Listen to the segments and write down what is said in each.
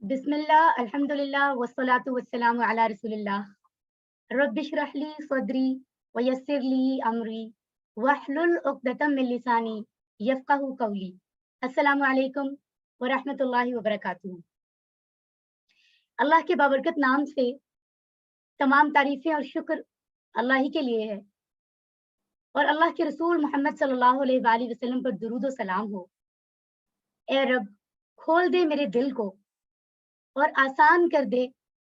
बिस्मिल्लाह अल्हम्दुलिल्लाह वस्सलातु वस्सलामु अला रसूलिल्लाह रब्बि इश्रह ली सदरी व यस्सिर ली अमरी वहलुल उक़दतम मिन लिसानी यफ़क़हू क़ौली। अस्सलामु अलैकुम व रहमतुल्लाहि व बरकातुहू। अल्लाह के बाबरकत नाम से तमाम तारीफ़ें और शुक्र अल्लाह ही के लिए है और अल्लाह के रसूल मोहम्मद सल्लल्लाहु अलैहि वसल्लम पर दुरूद व सलाम हो। ए रब, खोल दे मेरे दिल को और आसान कर दे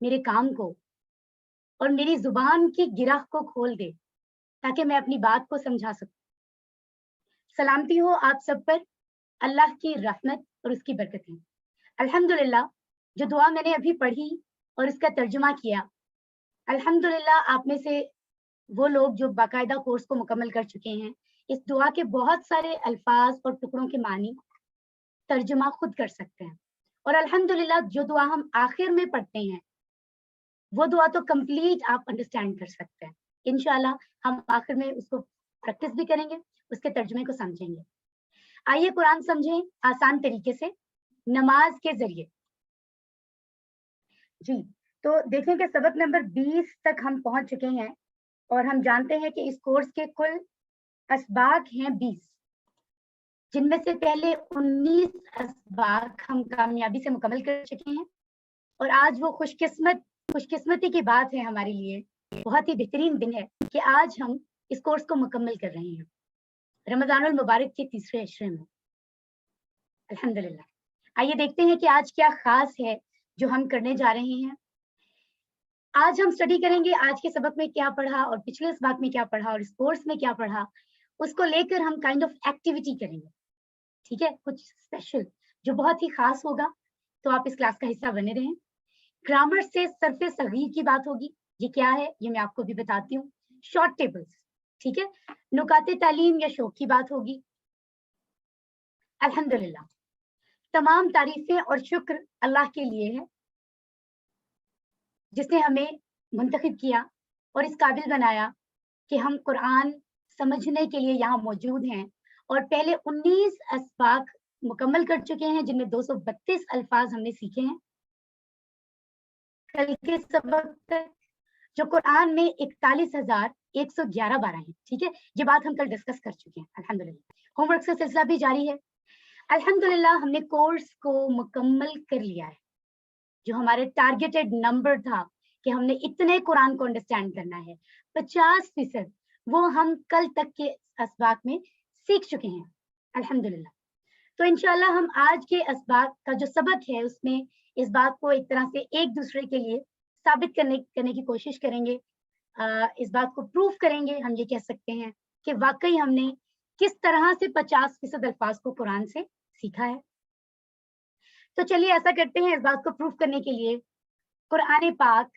मेरे काम को और मेरी जुबान की गिरह को खोल दे ताकि मैं अपनी बात को समझा सकूं। सलामती हो आप सब पर, अल्लाह की रहमत और उसकी बरकतें। अल्हम्दुलिल्लाह, जो दुआ मैंने अभी पढ़ी और इसका तर्जुमा किया, अल्हम्दुलिल्लाह आप में से वो लोग जो बाकायदा कोर्स को मुकम्मल कर चुके हैं, इस दुआ के बहुत सारे अल्फाज और टुकड़ों के मानी तर्जुमा खुद कर सकते हैं। और अल्हम्दुलिल्लाह जो दुआ हम आखिर में पढ़ते हैं वो दुआ तो कंप्लीट आप अंडरस्टैंड कर सकते हैं। इंशाल्लाह हम आखिर में उसको प्रैक्टिस भी करेंगे, उसके तर्जुमे को समझेंगे। आइए कुरान समझें आसान तरीके से नमाज के जरिए। जी, तो देखें कि सबक नंबर 20 तक हम पहुंच चुके हैं और हम जानते हैं कि इस कोर्स के कुल असबाक हैं 20, जिनमें से पहले 19 असबाक हम कामयाबी से मुकम्मल कर चुके हैं। और आज वो खुशकिस्मती की बात है हमारे लिए, बहुत ही बेहतरीन दिन है कि आज हम इस कोर्स को मुकम्मल कर रहे हैं रमजानुल मुबारक के तीसरे अशरे में, अल्हम्दुलिल्लाह। आइए देखते हैं कि आज क्या खास है जो हम करने जा रहे हैं। आज हम स्टडी करेंगे आज के सबक में क्या पढ़ा और पिछले सबक में क्या पढ़ा और इस कोर्स में क्या पढ़ा, उसको लेकर हम काइंड ऑफ एक्टिविटी करेंगे। ठीक है, कुछ स्पेशल जो बहुत ही खास होगा, तो आप इस क्लास का हिस्सा बने रहें। ग्रामर से सरफे सगीर की बात होगी, ये क्या है ये मैं आपको भी बताती हूँ। शॉर्ट टेबल्स, ठीक है, नुकाते तालीम या शौक की बात होगी। अल्हम्दुलिल्लाह, तमाम तारीफें और शुक्र अल्लाह के लिए है जिसने हमें मुंतखब किया और इस काबिल बनाया कि हम कुरान समझने के लिए यहाँ मौजूद हैं। और पहले 19 असबाक मुकम्मल कर चुके हैं, जिनमें 232 अल्फाज हमने सीखे हैं कल के सबक तक, जो कुरान में 41,111 बार हैं। ठीक है, ये बात हम कल डिस्कस कर चुके हैं अल्हम्दुलिल्लाह। होमवर्क का सिलसिला भी जारी है। अल्हम्दुलिल्लाह हमने कोर्स को मुकम्मल कर लिया है। जो हमारे टारगेटेड नंबर था कि हमने इतने कुरान को अंडरस्टैंड करना है, 50%, वो हम कल तक के असबाक में सीख चुके हैं अल्हम्दुलिल्लाह। तो इंशाल्लाह हम आज के असबाक का जो सबक है उसमें इस बात को एक तरह से एक दूसरे के लिए साबित करने की कोशिश करेंगे। इस बात को प्रूफ करेंगे, हम ये कह सकते हैं कि वाकई हमने किस तरह से 50% अल्फाज को कुरान से सीखा है। तो चलिए ऐसा करते हैं, इस बात को प्रूफ करने के लिए कुरान पाक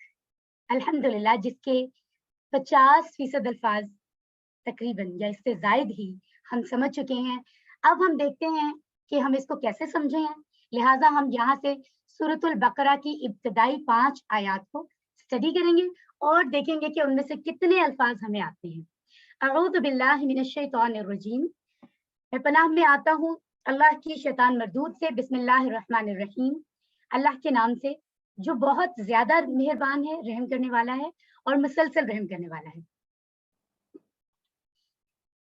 अल्हम्दुलिल्लाह जिसके 50% अल्फाज तकरीबन या इससे जायद ही हम समझ चुके हैं, अब हम देखते हैं कि हम इसको कैसे समझे हैं। लिहाजा हम यहाँ से सूरतुल बकरा की इब्तदाई 5 आयात को स्टडी करेंगे और देखेंगे कि उनमें से कितने अल्फाज हमें आते हैं। अऊज़ु बिल्लाहि मिनश शैतानिर रजीम, मैं पनाह में आता हूँ अल्लाह की शैतान मरदूद से। बिस्मिल्लाहिर रहमानिर रहीम, अल्लाह के नाम से जो बहुत ज्यादा मेहरबान है, रहम करने वाला है और मुसलसल रहम करने वाला है।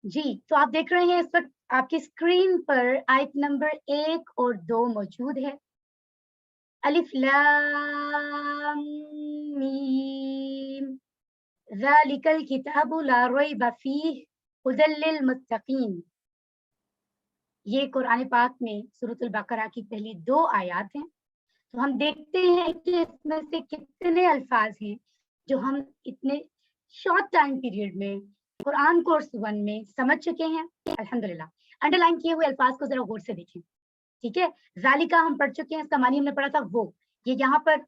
जी, तो आप देख रहे हैं इस वक्त आपकी स्क्रीन पर आयत नंबर 1 और 2 मौजूद है। अलिफ लाम मीम ज़ालिकल किताबु ला रैब फीह हुदल लिल मुत्तकीन। ये कुरान पाक में सूरतुल बकरा की पहली 2 आयात हैं। तो हम देखते हैं कि इसमें से कितने अल्फाज हैं जो हम इतने शॉर्ट टाइम पीरियड में कुरान कोर्स 1 में समझ चुके हैं अल्हम्दुलिल्लाह। अंडरलाइन किए हुए अल्फाज को जरा गौर से देखें। ठीक है, ज़ालिका हम पढ़ चुके हैं, इसका मानी हमने पढ़ा था वो, ये यहाँ पर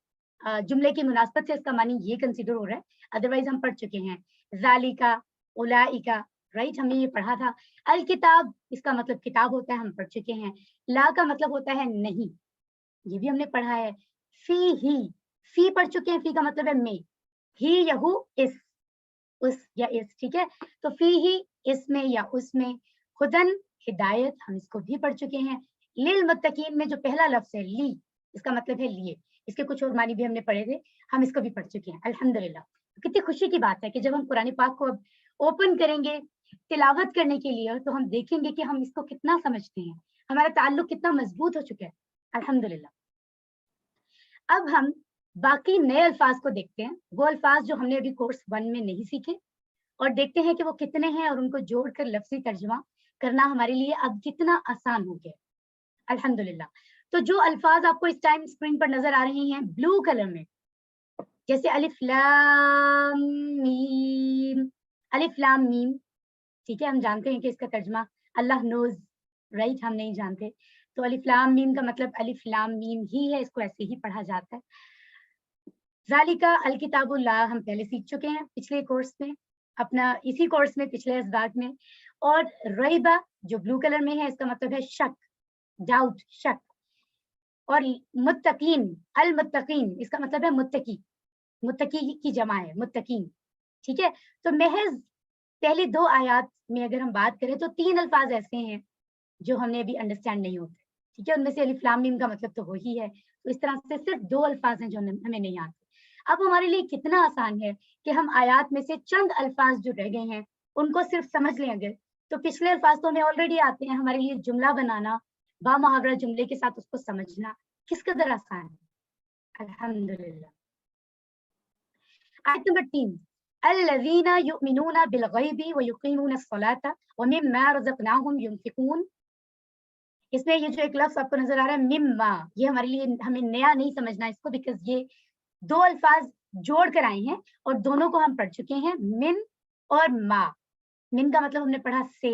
जुमले की मुनासबत से इसका मानी ये कंसीडर हो रहा है, अदरवाइज हम पढ़ चुके हैं ज़ालिका, उलाइका, राइट, हमने ये पढ़ा था। अल किताब, इसका मतलब किताब होता है, हम पढ़ चुके हैं। ला का मतलब होता है नहीं, ये भी हमने पढ़ा है। ही, फी पढ़ चुके हैं, फी का मतलब है में, ही या हु, इस, उस या इस। ठीक है, तो फी ही, इसमें या उसमें। हुदन, हिदायत, हम इसको भी पढ़ चुके हैं। लिल मुत्तकीन में जो पहला लफ्ज है ली, اس کا مطلب ہے لیے. اس کے کچھ اور معنی بھی ہم نے پڑھے تھے, ہم اس کو بھی پڑھ چکے ہیں الحمدللہ. کتنی خوشی کی بات ہے کہ جب ہم قرآن پاک کو اب اوپن کریں گے تلاوت کرنے کے لیے تو ہم دیکھیں گے کہ ہم اس کو کتنا سمجھتے ہیں, ہمارا تعلق کتنا مضبوط ہو چکا ہے الحمدللہ. اب ہم باقی نئے الفاظ کو دیکھتے ہیں, وہ الفاظ جو ہم نے ابھی کورس 1 میں نہیں سیکھے, اور دیکھتے ہیں کہ وہ کتنے ہیں اور ان کو جوڑ کر لفظی ترجمہ کرنا ہمارے لیے اب کتنا آسان ہو گیا الحمدللہ. تو جو الفاظ آپ کو اس ٹائم اسکرین پر نظر آ رہے ہیں بلو کلر میں, جیسے الف لام میم, الف لام میم, ٹھیک ہے, ہم جانتے ہیں کہ اس کا ترجمہ اللہ نوز, رائٹ, ہم نہیں جانتے. تو الف لام میم کا مطلب الف لام میم ہی ہے, اس کو ایسے ہی پڑھا جاتا ہے. ذالکا الکتاب اللہ ہم پہلے سیکھ چکے ہیں پچھلے کورس میں, اپنا اسی کورس میں پچھلے اسباق میں. اور ریبہ جو بلو کلر میں ہے اس کا مطلب ہے شک, ڈاؤٹ, شک. اور متقین, المتقین اس کا مطلب ہے متقی, متقی کی جمع ہے متقین, ٹھیک ہے. تو محض پہلی 2 آیات میں اگر ہم بات کریں تو 3 الفاظ ایسے ہیں جو ہم نے ابھی انڈرسٹینڈ نہیں ہوتے, ٹھیک ہے. ان میں سے الف لام میم کا مطلب تو وہی ہے, تو اس طرح سے صرف 2 الفاظ ہیں جو ہمیں نہیں آتے. اب ہمارے لیے کتنا آسان ہے کہ ہم آیات میں سے چند الفاظ جو رہ گئے ہیں ان کو صرف سمجھ لیں اگر, تو پچھلے الفاظ تو ہمیں آلریڈی آتے ہیں. ہمارے لیے جملہ بنانا, با محاورہ جملے کے ساتھ اس کو سمجھنا کس قدر آسان ہے الحمدللہ. آیت نمبر 3, الذین یؤمنون بالغیب ویقیمون الصلاۃ ومما رزقناہم ینفقون. اس میں یہ جو ایک لفظ آپ کو نظر آ رہا ہے مما, یہ ہمارے لیے ہمیں نیا نہیں سمجھنا اس کو, بیکاز یہ 2 الفاظ جوڑ کر آئے ہیں اور دونوں کو ہم پڑھ چکے ہیں, من اور ما. من کا مطلب ہم نے پڑھا سے,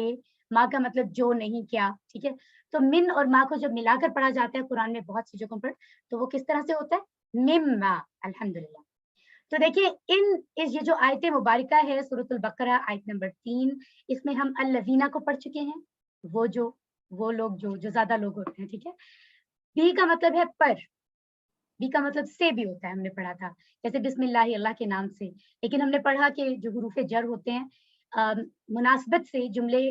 ما کا مطلب جو نہیں کیا, ٹھیک ہے. تو من اور ما کو جب ملا کر پڑھا جاتا ہے قرآن میں بہت سی جگہوں پر, تو وہ کس طرح سے ہوتا ہے مما الحمدللہ. تو دیکھیے یہ جو آیت مبارکہ ہے سورۃ البقرہ آیت نمبر 3, اس میں ہم الذین کو پڑھ چکے ہیں, وہ لوگ جو زیادہ لوگ ہوتے ہیں, ٹھیک ہے. بی کا مطلب ہے پر, بی کا مطلب سے بھی ہوتا ہے, ہم نے پڑھا تھا جیسے بسم اللہ, اللہ کے نام سے. لیکن ہم نے پڑھا کہ جو حروف جر ہوتے ہیں مناسبت سے, جملے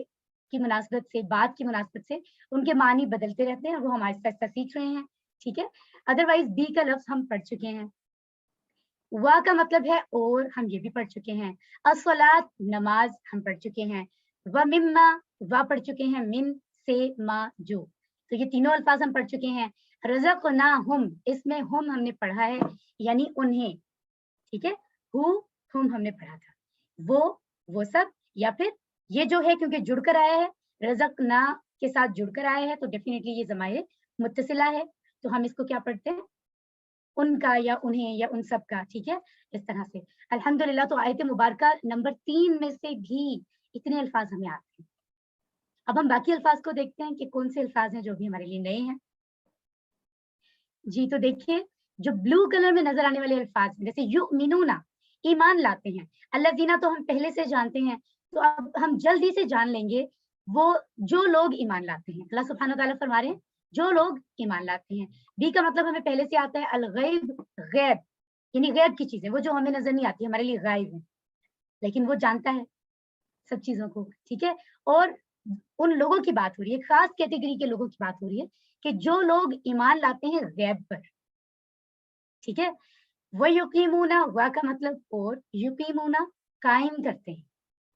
کی مناسبت سے, بات کی مناسبت سے ان کے معنی بدلتے رہتے ہیں, اور وہ ہم آہستہ آہستہ سیکھ رہے ہیں, ٹھیک ہے. ادروائز بی کا لفظ ہم پڑھ چکے ہیں. وا کا مطلب ہے اور, ہم یہ بھی پڑھ چکے ہیں. الصلاۃ نماز ہم پڑھ چکے ہیں. ومما وا پڑھ چکے ہیں, من سے, ما جو. تو یہ تینوں الفاظ ہم پڑھ چکے ہیں. رزقناہم, اس میں ہم نے پڑھا ہے یعنی انہیں, ٹھیک ہے. ہم نے پڑھا تھا وہ سب, یا پھر یہ جو ہے کیونکہ جڑ کر آیا ہے, رزقنا کے ساتھ جڑ کر آیا ہے تو ڈیفینیٹلی یہ ضمائر متصلہ ہے, تو ہم اس کو کیا پڑھتے ہیں ان کا یا انہیں یا ان سب کا, ٹھیک ہے, اس طرح سے الحمدللہ. تو آیت مبارکہ نمبر 3 میں سے بھی اتنے الفاظ ہمیں آتے ہیں. اب ہم باقی الفاظ کو دیکھتے ہیں کہ کون سے الفاظ ہیں جو بھی ہمارے لیے نئے ہیں. جی تو دیکھیے جو بلو کلر میں نظر آنے والے الفاظ ہیں جیسے یؤمنون, ایمان لاتے ہیں. الذین تو ہم پہلے سے جانتے ہیں, تو اب ہم جلدی سے جان لیں گے وہ جو لوگ ایمان لاتے ہیں. اللہ سبحانہ وتعالیٰ فرما رہے ہیں جو لوگ ایمان لاتے ہیں. بی کا مطلب ہمیں پہلے سے آتا ہے الغیب, غیب یعنی غیب کی چیزیں, وہ جو ہمیں نظر نہیں آتی, ہمارے لیے غائب ہیں, لیکن وہ جانتا ہے سب چیزوں کو, ٹھیک ہے. اور ان لوگوں کی بات ہو رہی ہے, خاص کیٹیگری کے لوگوں کی بات ہو رہی ہے کہ جو لوگ ایمان لاتے ہیں غیب پر, ٹھیک ہے. وہ یقیمونا, وا کا مطلب اور, یقیمونا قائم کرتے ہیں,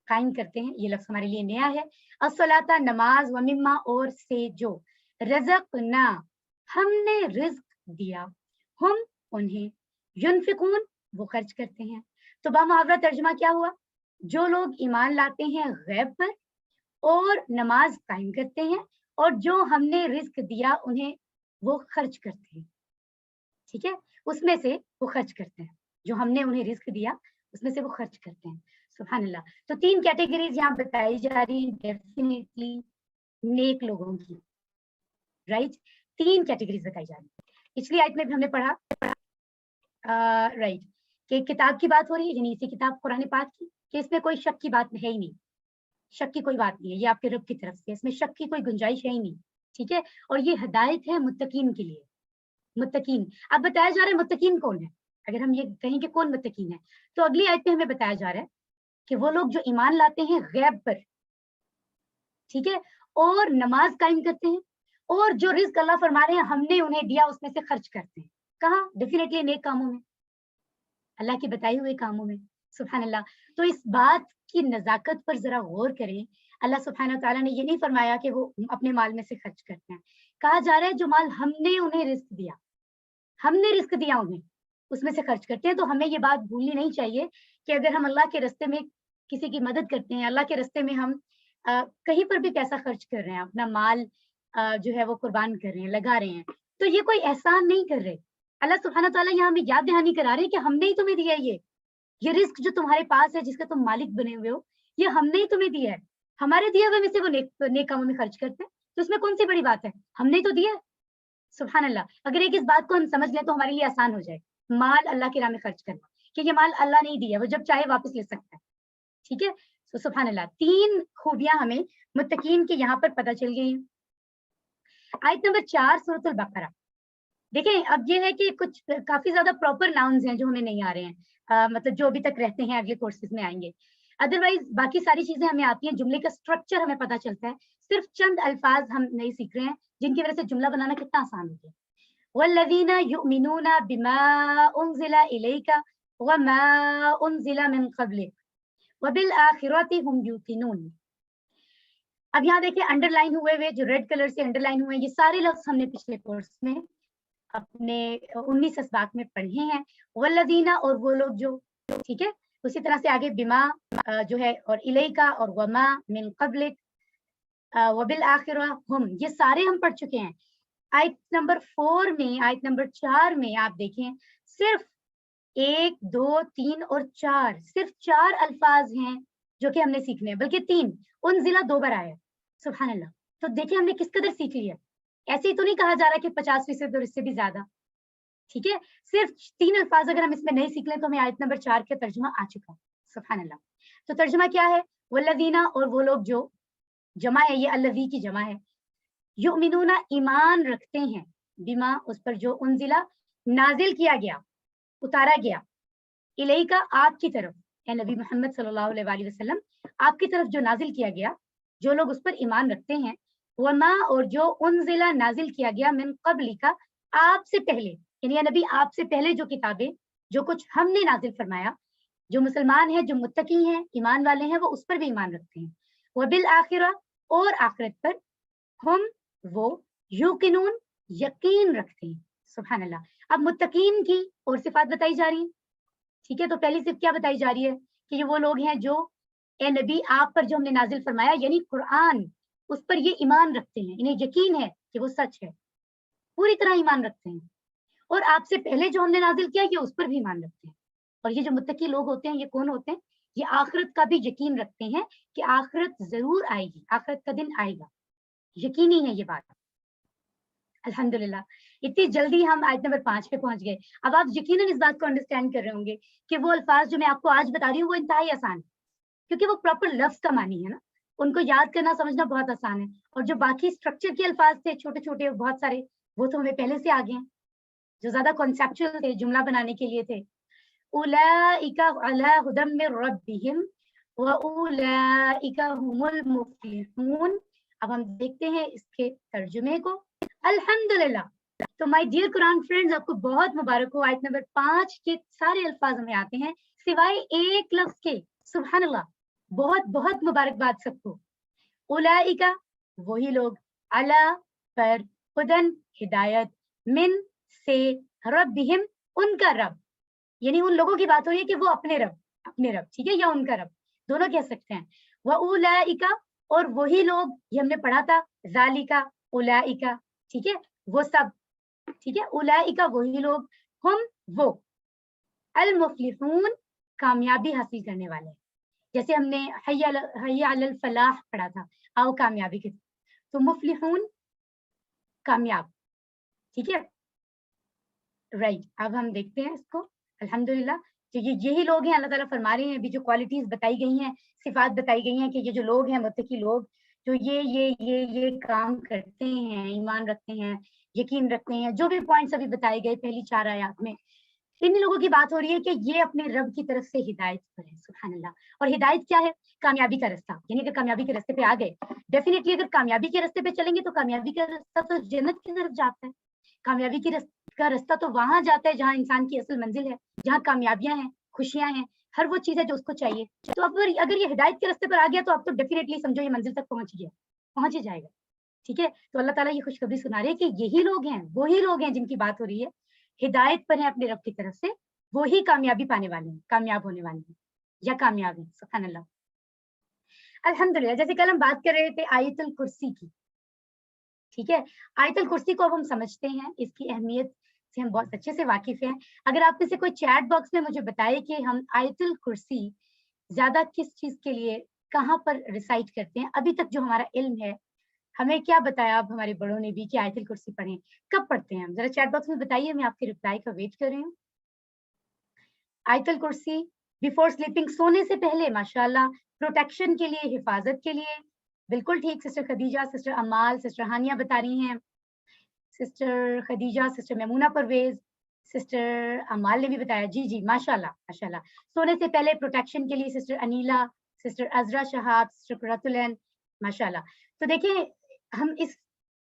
قائم کرتے ہیں, یہ لفظ ہمارے لیے نیا ہے. الصلاۃ نماز, ومما اور سے جو, رزقنا ہم نے رزق دیا, ہم انہیں, ینفقون وہ خرچ کرتے ہیں. تو بامحاورہ ترجمہ کیا ہوا, جو لوگ ایمان لاتے ہیں غیب پر اور نماز قائم کرتے ہیں, اور جو ہم نے رزق دیا انہیں وہ خرچ کرتے ہیں, ٹھیک ہے. اس میں سے وہ خرچ کرتے ہیں, جو ہم نے انہیں رزق دیا اس میں سے وہ خرچ کرتے ہیں. سبحان اللہ. تو 3 کیٹیگریز یہاں بتائی جا رہی ہیں ڈیفینیٹلی نیک لوگوں کی, رائٹ. 3 کیٹیگریز بتائی جا رہی ہیں. پچھلی آیت میں بھی ہم نے پڑھا رائٹ کہ کتاب کی بات ہو رہی ہے, یعنی اسی کتاب قرآن پاک کی, کہ اس میں کوئی شک کی بات ہے ہی نہیں, شک کی کوئی بات نہیں ہے, یہ آپ کے رب کی طرف سے, اس میں شک کی کوئی گنجائش ہے ہی نہیں, ٹھیک ہے. اور یہ ہدایت ہے متقین کے لیے. متقین اب بتایا جا رہا ہے متقین کون ہے, اگر ہم یہ کہیں کہ کون متقین ہے, تو اگلی آیت میں ہمیں بتایا جا رہا ہے کہ وہ لوگ جو ایمان لاتے ہیں غیب پر, ٹھیک ہے, اور نماز قائم کرتے ہیں, اور جو رزق اللہ فرما رہے ہیں ہم نے انہیں دیا اس میں سے خرچ کرتے ہیں. کہاں؟ ڈیفینیٹلی نیک کاموں میں, اللہ کے بتائے ہوئے کاموں میں. سبحان اللہ. تو اس بات کی نزاکت پر ذرا غور کریں. اللہ سبحانہ تعالیٰ نے یہ نہیں فرمایا کہ وہ اپنے مال میں سے خرچ کرتے ہیں. کہا جا رہا ہے جو مال ہم نے انہیں رزق دیا, ہم نے رزق دیا انہیں, اس میں سے خرچ کرتے ہیں. تو ہمیں یہ بات بھولنی نہیں چاہیے کہ اگر ہم اللہ کے راستے میں کسی کی مدد کرتے ہیں, اللہ کے راستے میں ہم کہیں پر بھی پیسہ خرچ کر رہے ہیں, اپنا مال جو ہے وہ قربان کر رہے ہیں, لگا رہے ہیں, تو یہ کوئی احسان نہیں کر رہے. اللہ سبحانہ تعالیٰ یہاں ہمیں یاد دہانی کرا رہے ہیں کہ ہم نے ہی تمہیں دیا یہ رزق جو تمہارے پاس ہے, جس کا تم مالک بنے ہوئے ہو, یہ ہم نے ہی تمہیں دیا ہے. ہمارے دیے ہوئے میں سے وہ نیک کاموں میں خرچ کرتے ہیں, تو اس میں کون سی بڑی بات ہے, ہم نے تو دیا ہے. سبحان اللہ. اگر ایک اس بات کو ہم سمجھ لیں تو ہمارے لیے آسان ہو جائے مال اللہ کی راہ میں خرچ کرنا, کہ یہ مال اللہ نے ہی دیا, وہ جب چاہے واپس لے سکتا ہے. ٹھیک ہے, تو سبحان اللہ. 3 خوبیاں ہمیں متقین کی یہاں پر پتہ چل گئی ہیں. آیت نمبر 4 سورۃ البقرہ. دیکھیں اب یہ ہے کہ کچھ کافی زیادہ پراپر ناؤنز ہیں جو ہمیں نہیں آ رہے ہیں, مطلب جو ابھی تک رہتے ہیں اگلے کورسز میں آئیں گے. ادروائز باقی ساری چیزیں ہمیں آتی ہیں, جملے کا اسٹرکچر ہمیں پتہ چلتا ہے. صرف چند الفاظ ہم نہیں سیکھ رہے ہیں جن کی وجہ سے جملہ بنانا کتنا آسان ہو گیا. والذین یؤمنون بما انزل الیک وما انزل من قبلک وبالآخرۃ ہم یوقنون. اب یہاں دیکھیں انڈر لائن ہوئے جو ریڈ کلر سے انڈر لائن ہوئے, یہ سارے لفظ ہم نے پچھلے کورس میں اپنے 19 اسباق میں پڑھے ہیں. والذین, اور وہ لوگ جو, ٹھیک ہے. اسی طرح سے آگے بما جو ہے, اور الیکا, اور وما من قبلک, وبالآخرہ ہم, یہ سارے ہم پڑھ چکے ہیں. آیت نمبر 4 میں, آیت نمبر 4 میں آپ دیکھیں صرف 1 2 3 اور 4, صرف 4 الفاظ ہیں جو کہ ہم نے سیکھنے ہیں, بلکہ 3. انزلہ 2 بار آیا. سبحان اللہ. تو دیکھیں ہم نے کس قدر سیکھ لیا. ایسے ہی تو نہیں کہا جا رہا کہ 50% اور اس سے بھی زیادہ. ٹھیک ہے, صرف 3 الفاظ اگر ہم اس میں نہیں سیکھ لیں تو ہمیں آیت نمبر 4 کا ترجمہ آ چکا. سبحان اللہ. تو ترجمہ کیا ہے؟ والذین, اور وہ لوگ جو, جمع ہے, یہ الذی کی جمع ہے. یؤمنون, ایمان رکھتے ہیں, بما, اس پر جو, انزلہ, نازل کیا گیا, اتارا گیا, الیکا, آپ کی طرف, اے نبی محمد صلی اللہ علیہ وآلہ وسلم, آپ کی طرف جو نازل کیا گیا, جو لوگ اس پر ایمان رکھتے ہیں. وما, اور جو, انزلہ, نازل کیا گیا, من قبلک, آپ سے پہلے, یعنی اے نبی آپ سے پہلے جو کتابیں, جو کچھ ہم نے نازل فرمایا, جو مسلمان ہیں, جو متقی ہیں, ایمان والے ہیں, وہ اس پر بھی ایمان رکھتے ہیں. وبالآخرہ, اور آخرت پر, ہم, وہ, یوقنون, یقین رکھتے ہیں. سبحان اللہ. اب متقین کی اور صفات بتائی جا رہی ہیں. ٹھیک ہے, تو پہلی صفت کیا بتائی جا رہی ہے کہ یہ وہ لوگ ہیں جو, اے نبی آپ پر جو ہم نے نازل فرمایا, یعنی قرآن, اس پر یہ ایمان رکھتے ہیں, انہیں یقین ہے کہ وہ سچ ہے, پوری طرح ایمان رکھتے ہیں. اور آپ سے پہلے جو ہم نے نازل کیا, یہ اس پر بھی ایمان رکھتے ہیں. اور یہ جو متقی لوگ ہوتے ہیں, یہ کون ہوتے ہیں؟ یہ آخرت کا بھی یقین رکھتے ہیں کہ آخرت ضرور آئے گی, آخرت کا دن آئے گا. یقینی ہے یہ بات. الحمدللہ. اتنی جلدی ہم آیت نمبر 5 پہ پہنچ گئے. اب آپ یقیناً اس بات کو انڈرسٹینڈ کر رہے ہوں گے کہ وہ الفاظ جو میں آپ کو آج بتا رہی ہوں وہ انتہائی آسان ہے, کیونکہ وہ پراپر لفظ کا معنی ہے نا, ان کو یاد کرنا سمجھنا بہت آسان ہے. اور جو باقی اسٹرکچر کے الفاظ تھے, چھوٹے چھوٹے بہت سارے, وہ تو ہمیں پہلے سے آگے ہیں, جو زیادہ کانسیپچوئل تھے, جملہ بنانے کے لیے تھے. اولئک علی ھدی من ربہم واولئک ھم المفلحون. اب ہم دیکھتے ہیں اس کے ترجمے کو. الحمدللہ. تو مائی ڈیئر قرآن فرینڈز, آپ کو بہت مبارک ہو. آیت نمبر 5 کے سارے الفاظ ہمیں آتے ہیں سوائے ایک لفظ کے. سبحان اللہ. بہت بہت مبارکباد سب کو. اولئک, وہی لوگ, علی, پر, ھدی, ہدایت, من, سے, ربہم, ان کا رب, یعنی ان لوگوں کی بات ہو رہی ہے کہ وہ اپنے رب, ٹھیک ہے, یا ان کا رب, دونوں کہہ سکتے ہیں. واولئک, اور وہی لوگ, یہ ہم نے پڑھا تھا, ذالک, اولئک, ٹھیک ہے, وہ سب, ٹھیک ہے. اولئک, وہی لوگ, ہم, وہ, المفلحون, کامیابی حاصل کرنے والے. جیسے ہم نے حی علی الفلاح پڑھا تھا, آؤ کامیابی کی, تو مفلحون, کامیاب. ٹھیک ہے, رائٹ. اب ہم دیکھتے ہیں اس کو. الحمدللہ. تو یہی لوگ ہیں, اللہ تعالیٰ فرما رہے ہیں, ابھی جو کوالٹیز بتائی گئی ہیں, صفات بتائی گئی ہیں, کہ یہ جو لوگ ہیں, متقی لوگ, جو یہ کام کرتے ہیں, ایمان رکھتے ہیں, یقین رکھتے ہیں, جو بھی پوائنٹس ابھی بتائے گئے پہلی 4 آیات میں, ان لوگوں کی بات ہو رہی ہے کہ یہ اپنے رب کی طرف سے ہدایت پر ہے. سبحان اللہ. اور ہدایت کیا ہے؟ कामयाबी का रास्ता, यानी अगर कामयाबी के रास्ते पे आ गए, डेफिनेटली अगर कामयाबी के रास्ते पे चलेंगे तो कामयाबी का रास्ता तो जन्नत की तरफ जाता है। कामयाबी का रास्ता तो वहां जाता है जहां इंसान की असल मंजिल है, जहां कामयाबियां हैं, खुशियां हैं, हर वो चीज है जो उसको चाहिए। तो अब अगर ये हिदायत के रास्ते पर आ गया तो अब तो डेफिनेटली समझो ये मंजिल तक पहुंच गया, पहुंच ही जाएगा। ठीक है, तो अल्लाह ताला ये खुशखबरी सुना रहे हैं कि यही लोग हैं, वही लोग हैं जिनकी बात हो रही है, हिदायत पर है अपने रब की तरफ से, वो ही कामयाबी पाने वाले हैं, कामयाब होने वाले हैं या कामयाब हैं। सुभान अल्लाह। अल्हम्दुलिल्लाह, जैसे कल हम बात कर रहे थे आयतुल कुर्सी की, ठीक है, आयतुल कुर्सी को अब हम समझते हैं, इसकी अहमियत से हम बहुत अच्छे से वाकिफ हैं। अगर आप में से कोई चैट बॉक्स में मुझे बताए कि हम आयतुल कुर्सी ज्यादा किस चीज के लिए कहाँ पर रिसाइट करते हैं, अभी तक जो हमारा इल्म है, हमें क्या बताया अब हमारे बड़ों ने भी कि आयतुल कुर्सी पढ़ें, कब पढ़ते हैं हम, जरा चैट बॉक्स में बताइए, मैं आपके रिप्लाई का वेट कर रही हूँ। आयतुल कुर्सी बिफोर स्लीपिंग, सोने से पहले, माशाल्लाह, प्रोटेक्शन के लिए, हिफाजत के लिए, बिल्कुल ठीक। Sister Khadija, sister Amal, sister Hania बता रही हैं, sister Khadija, sister Maimoona Parvez, sister Amal ने भी बताया, जी जी माशाल्लाह माशाल्लाह, सोने से पहले प्रोटेक्शन के लिए सिस्टर अनीला, सिस्टर अजरा शहाब, सिस्टर कुरतुलैन, माशाल्लाह। तो देखिए, हम इस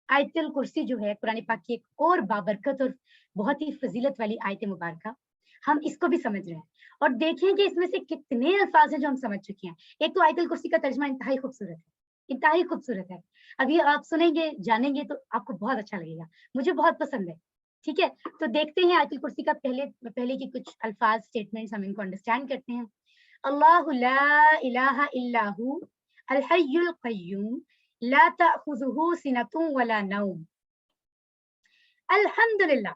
आयतुल कुर्सी जो है कुरान पाक की एक और बाबरकत और बहुत ही फजीलत वाली आयत मुबारका, हम इसको भी समझ रहे हैं और देखें कि इसमें से कितने अल्फाज हैं जो हम समझ चुके हैं। एक तो आयतुल कुर्सी का तर्जमा इंतहाई खूबसूरत है, इंतहाई खूबसूरत है। अभी आप सुनेंगे, जानेंगे तो आपको बहुत अच्छा लगेगा, मुझे बहुत पसंद है। ठीक है, तो देखते हैं आयतुल कुर्सी का पहले की कुछ अल्फाज, स्टेटमेंट्स, हम इनको अंडरस्टैंड करते हैं। अल्लाहु ला इलाहा इल्लाहु अल हय्युल क़य्यूम ला ताखुज़ुहु सिनतुन वला नौम। अल्हम्दुलिल्लाह,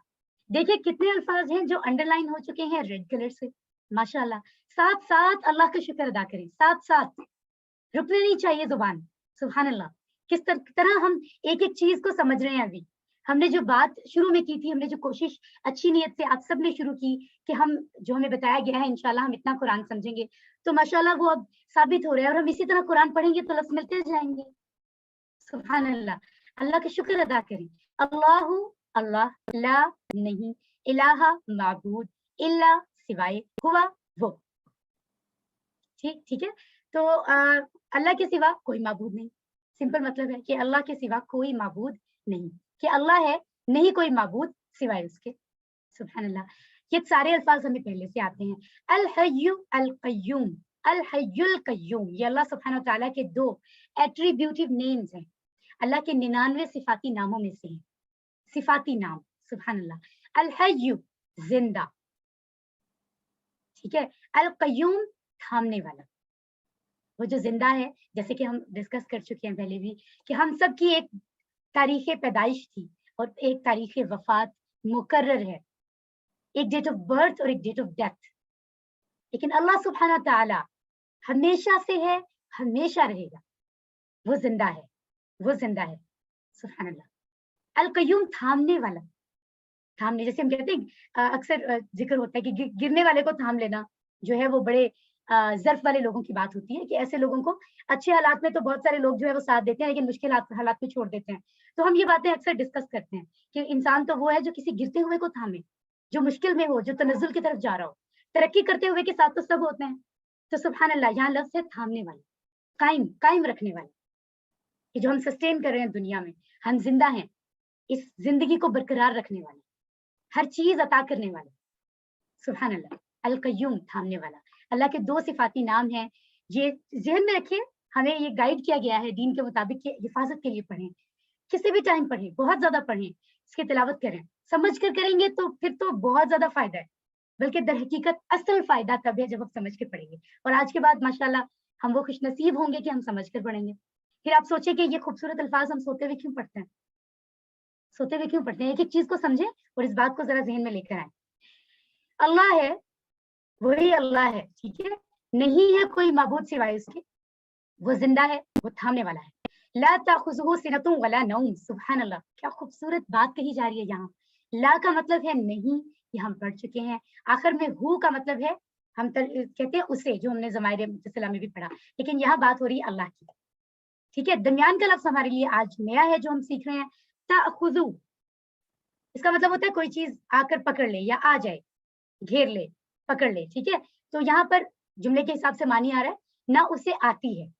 देखिए कितने अल्फाज हैं जो अंडरलाइन हो चुके हैं रेड कलर से, माशाल्लाह। साथ साथ अल्लाह का शुक्र अदा करें, साथ साथ रुकने नहीं चाहिए जुबान। सुभान अल्लाह, किस तरह हम एक एक चीज को समझ रहे हैं। अभी हमने जो बात शुरू में की थी, हमने जो कोशिश अच्छी नीयत से आप सब ने शुरू की कि हम जो हमें बताया गया है इंशाल्लाह हम इतना कुरान समझेंगे, तो माशाल्लाह वो अब साबित हो रहा है और हम इसी तरह कुरान पढ़ेंगे तो लफ्ज मिलते जाएंगे। सुभान अल्लाह, अल्लाह का शुक्र अदा करें। अल्लाहु, अल्लाह, ला नहीं, इलाहा माबूद, इल्ला सिवाय, हुआ वो। ठीक है, तो अल्लाह के सिवा कोई माबूद नहीं, सिंपल मतलब है कि अल्लाह के सिवा कोई माबूद नहीं, कि अल्लाह है, नहीं कोई माबूद सिवाय उसके। सुभान अल्लाह, ये सारे अल्फाज हमें पहले से आते हैं। अल हय्यु अल क़य्यूम, अल हय्युल क़य्यूम, ये अल्लाह सुब्हानहू व तआला के दो एट्रीब्यूटिव नेम्स हैं, अल्लाह के 99 सिफाती नामों में से हैं, सिफाती नाम। सुभान अल्लाह। अल हय्यु, जिंदा, ठीक है। अल क़य्यूम, थामने वाला, वो जो जिंदा है, जैसे कि हम डिस्कस कर चुके हैं पहले भी कि हम सब की एक तारीख पैदाइश थी और एक तारीख वफात मुकर्रर है, एक डेट ऑफ बर्थ और एक डेट ऑफ डेथ। लेकिन अल्लाह सुब्हानहू व तआला हमेशा से है, हमेशा रहेगा, वो जिंदा है, वो जिंदा है। सुभान अल्लाह। अल क़य्यूम, थामने वाला, थामने, जैसे हम कहते हैं अक्सर जिक्र होता है कि गिरने वाले को थाम लेना जो है वो बड़े ज़र्फ वाले लोगों की बात होती है, कि ऐसे लोगों को अच्छे हालात में तो बहुत सारे लोग जो है वो साथ देते हैं, लेकिन मुश्किल हालात में छोड़ देते हैं। तो हम ये बातें अक्सर डिस्कस करते हैं कि इंसान तो वो है जो किसी गिरते हुए को थामे, जो मुश्किल में हो, जो तनज़्ज़ुल की तरफ जा रहा हो। तरक्की करते हुए के साथ तो सब होते हैं। तो सुभान अल्लाह, यहाँ लफ्ज़ है थामने वाला, कायम रखने वाला, कि जो हम सस्टेन कर रहे हैं दुनिया में, हम जिंदा हैं, इस जिंदगी को बरकरार रखने वाले, हर चीज अता करने वाले। सुभान अल्लाह। अल क़य्यूम, थामने वाला। अल्लाह के दो सिफाती नाम हैं, ये ज़हन में रखिए। हमें ये गाइड किया गया है दीन के मुताबिक कि हिफाजत के लिए पढ़ें, किसी भी टाइम पढ़ें, बहुत ज्यादा पढ़ें, इसकी तिलावत करें, समझ कर करेंगे तो फिर तो बहुत ज्यादा फायदा है। बल्कि दर हकीकत असल फायदा तब है जब हम समझ के पढ़ेंगे, और आज के बाद माशाल्लाह हम वो खुशनसीब होंगे कि हम समझ कर पढ़ेंगे। फिर आप सोचिए कि ये खूबसूरत अल्फाज हम सोते हुए क्यों पढ़ते हैं, सोते हुए क्यों पढ़ते हैं? एक एक चीज को समझें और इस बात को जरा ज़हन में लेकर आए। अल्लाह है, वही अल्लाह है, ठीक है, नहीं है कोई माबूद सिवाय उसके, वो जिंदा है, वो थामने वाला है। ला ताखुज़ुहु सिनतुन वला नौम। सुभान अल्लाह, क्या खूबसूरत बात कही जा रही है यहाँ। ला का मतलब है नहीं, ये हम पढ़ चुके हैं। आखिर में हु का मतलब है, हम कहते हैं उसे, जो हमने ज़माइर मुत्तसिला में भी पढ़ा, लेकिन यहाँ बात हो रही है अल्लाह की। ठीक है, दरमियान का लफ्ज़ हमारे लिए आज नया है जो हम सीख रहे हैं। ताखुज़ु, इसका मतलब होता है कोई चीज आकर पकड़ ले या आ जाए, घेर ले, पकड़ ले, ठीक है। तो यहाँ पर जुमले के हिसाब से मानी आ रहा है ना उसे आती है,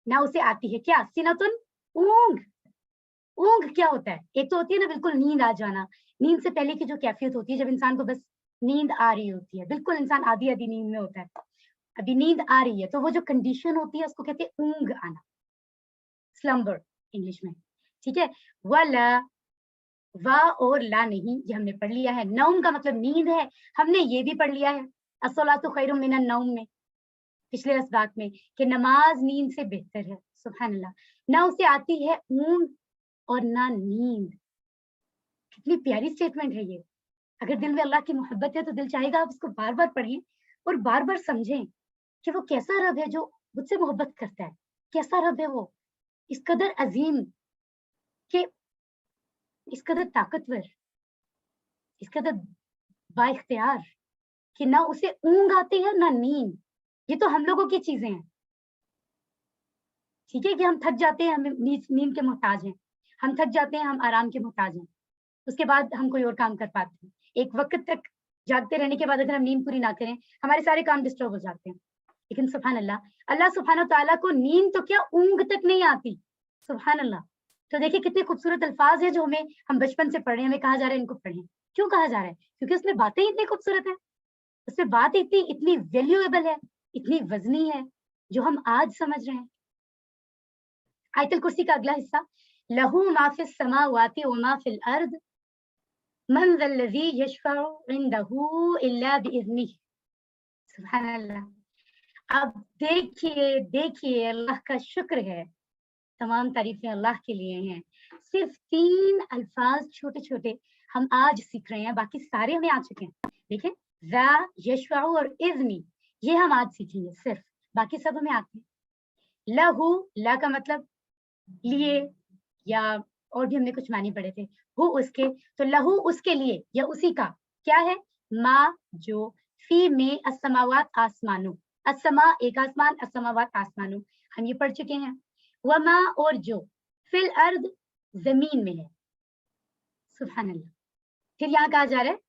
ना उसे आती है क्या? सिनतुन, ऊंघ। ऊंघ क्या होता है? एक तो होती है ना बिल्कुल नींद आ जाना, नींद से पहले की जो कैफियत होती है जब इंसान को बस नींद आ रही होती है, बिल्कुल इंसान आधी आधी नींद में होता है, अभी नींद आ रही है, तो वो जो कंडीशन होती है उसको कहते हैं ऊंघ आना, स्लम्बर इंग्लिश में, ठीक है। वला, वा और ला नहीं, ये हमने पढ़ लिया है। नौम का मतलब नींद है, हमने ये भी पढ़ लिया है, अस्सलातु खैरुम मिनन नौम में, पिछले असबात में, कि नमाज नींद से बेहतर है। सुभान अल्लाह। ना उसे आती है ऊंघ और ना नींद। कितनी प्यारी स्टेटमेंट है ये। अगर दिल में अल्लाह की मोहब्बत है तो दिल चाहेगा आप इसको बार बार पढ़ें और बार बार समझें कि वो कैसा रब है जो मुझसे मोहब्बत करता है, कैसा रब है वो, इस कदर अजीम, कि इस कदर ताकतवर, इस कदर बाइख्तियार, कि ना उसे ऊंघ आती है ना नींद। ये तो हम लोगों की चीजें हैं, ठीक है, कि हम थक जाते हैं, हम नींद के मोहताज हैं, हम थक जाते हैं, हम आराम के मोहताज हैं, उसके बाद हम कोई और काम कर पाते हैं। एक वक्त तक जागते रहने के बाद अगर हम नींद पूरी ना करें, हमारे सारे काम डिस्टर्ब हो जाते हैं। लेकिन सुभान अल्लाह, अल्लाह सुब्हानहू तआला को नींद तो क्या ऊंघ तक नहीं आती। सुभान अल्लाह। तो देखिए कितने खूबसूरत अल्फाज है जो हम बचपन से पढ़े, हमें कहा जा रहा है इनको पढ़ें। क्यों कहा जा रहा है? क्योंकि उसमें बातें इतनी खूबसूरत है, उसमें बात इतनी इतनी वैल्यूएबल है, इतनी वजनी है, जो हम आज समझ रहे हैं। आयतुल कुर्सी का अगला हिस्सा, लहू मा फिस समावाति व मा फिल अर्द मन ज़ल्लज़ी यशफ़अउ इंदहू इल्ला बिइज़्निह। सुभान अल्लाह। अब देखिए, देखिए अल्लाह का शुक्र है, तमाम तारीफें अल्लाह के लिए हैं। सिर्फ 3 अल्फाज छोटे-छोटे हम आज सीख रहे हैं, बाकी सारे हमें आ चुके हैं। देखें, ज़ा, यशफ़अउ और इज़्नी, ये हम आज सीखेंगे सिर्फ, बाकी सब हमें आते हैं। लहू, ला का मतलब लिए, या और भी हमने कुछ मानी पढ़े थे, हु उसके, तो लहू उसके लिए या उसी का, क्या है? मा जो, फी में, अस्समावात आसमानों, अस्समा एक आसमान, अस्समावात आसमानों, हम ये पढ़ चुके हैं। वमा और जो, फिल अर्द जमीन में है। सुभान अल्लाह। फिर यहाँ कहा जा रहा है,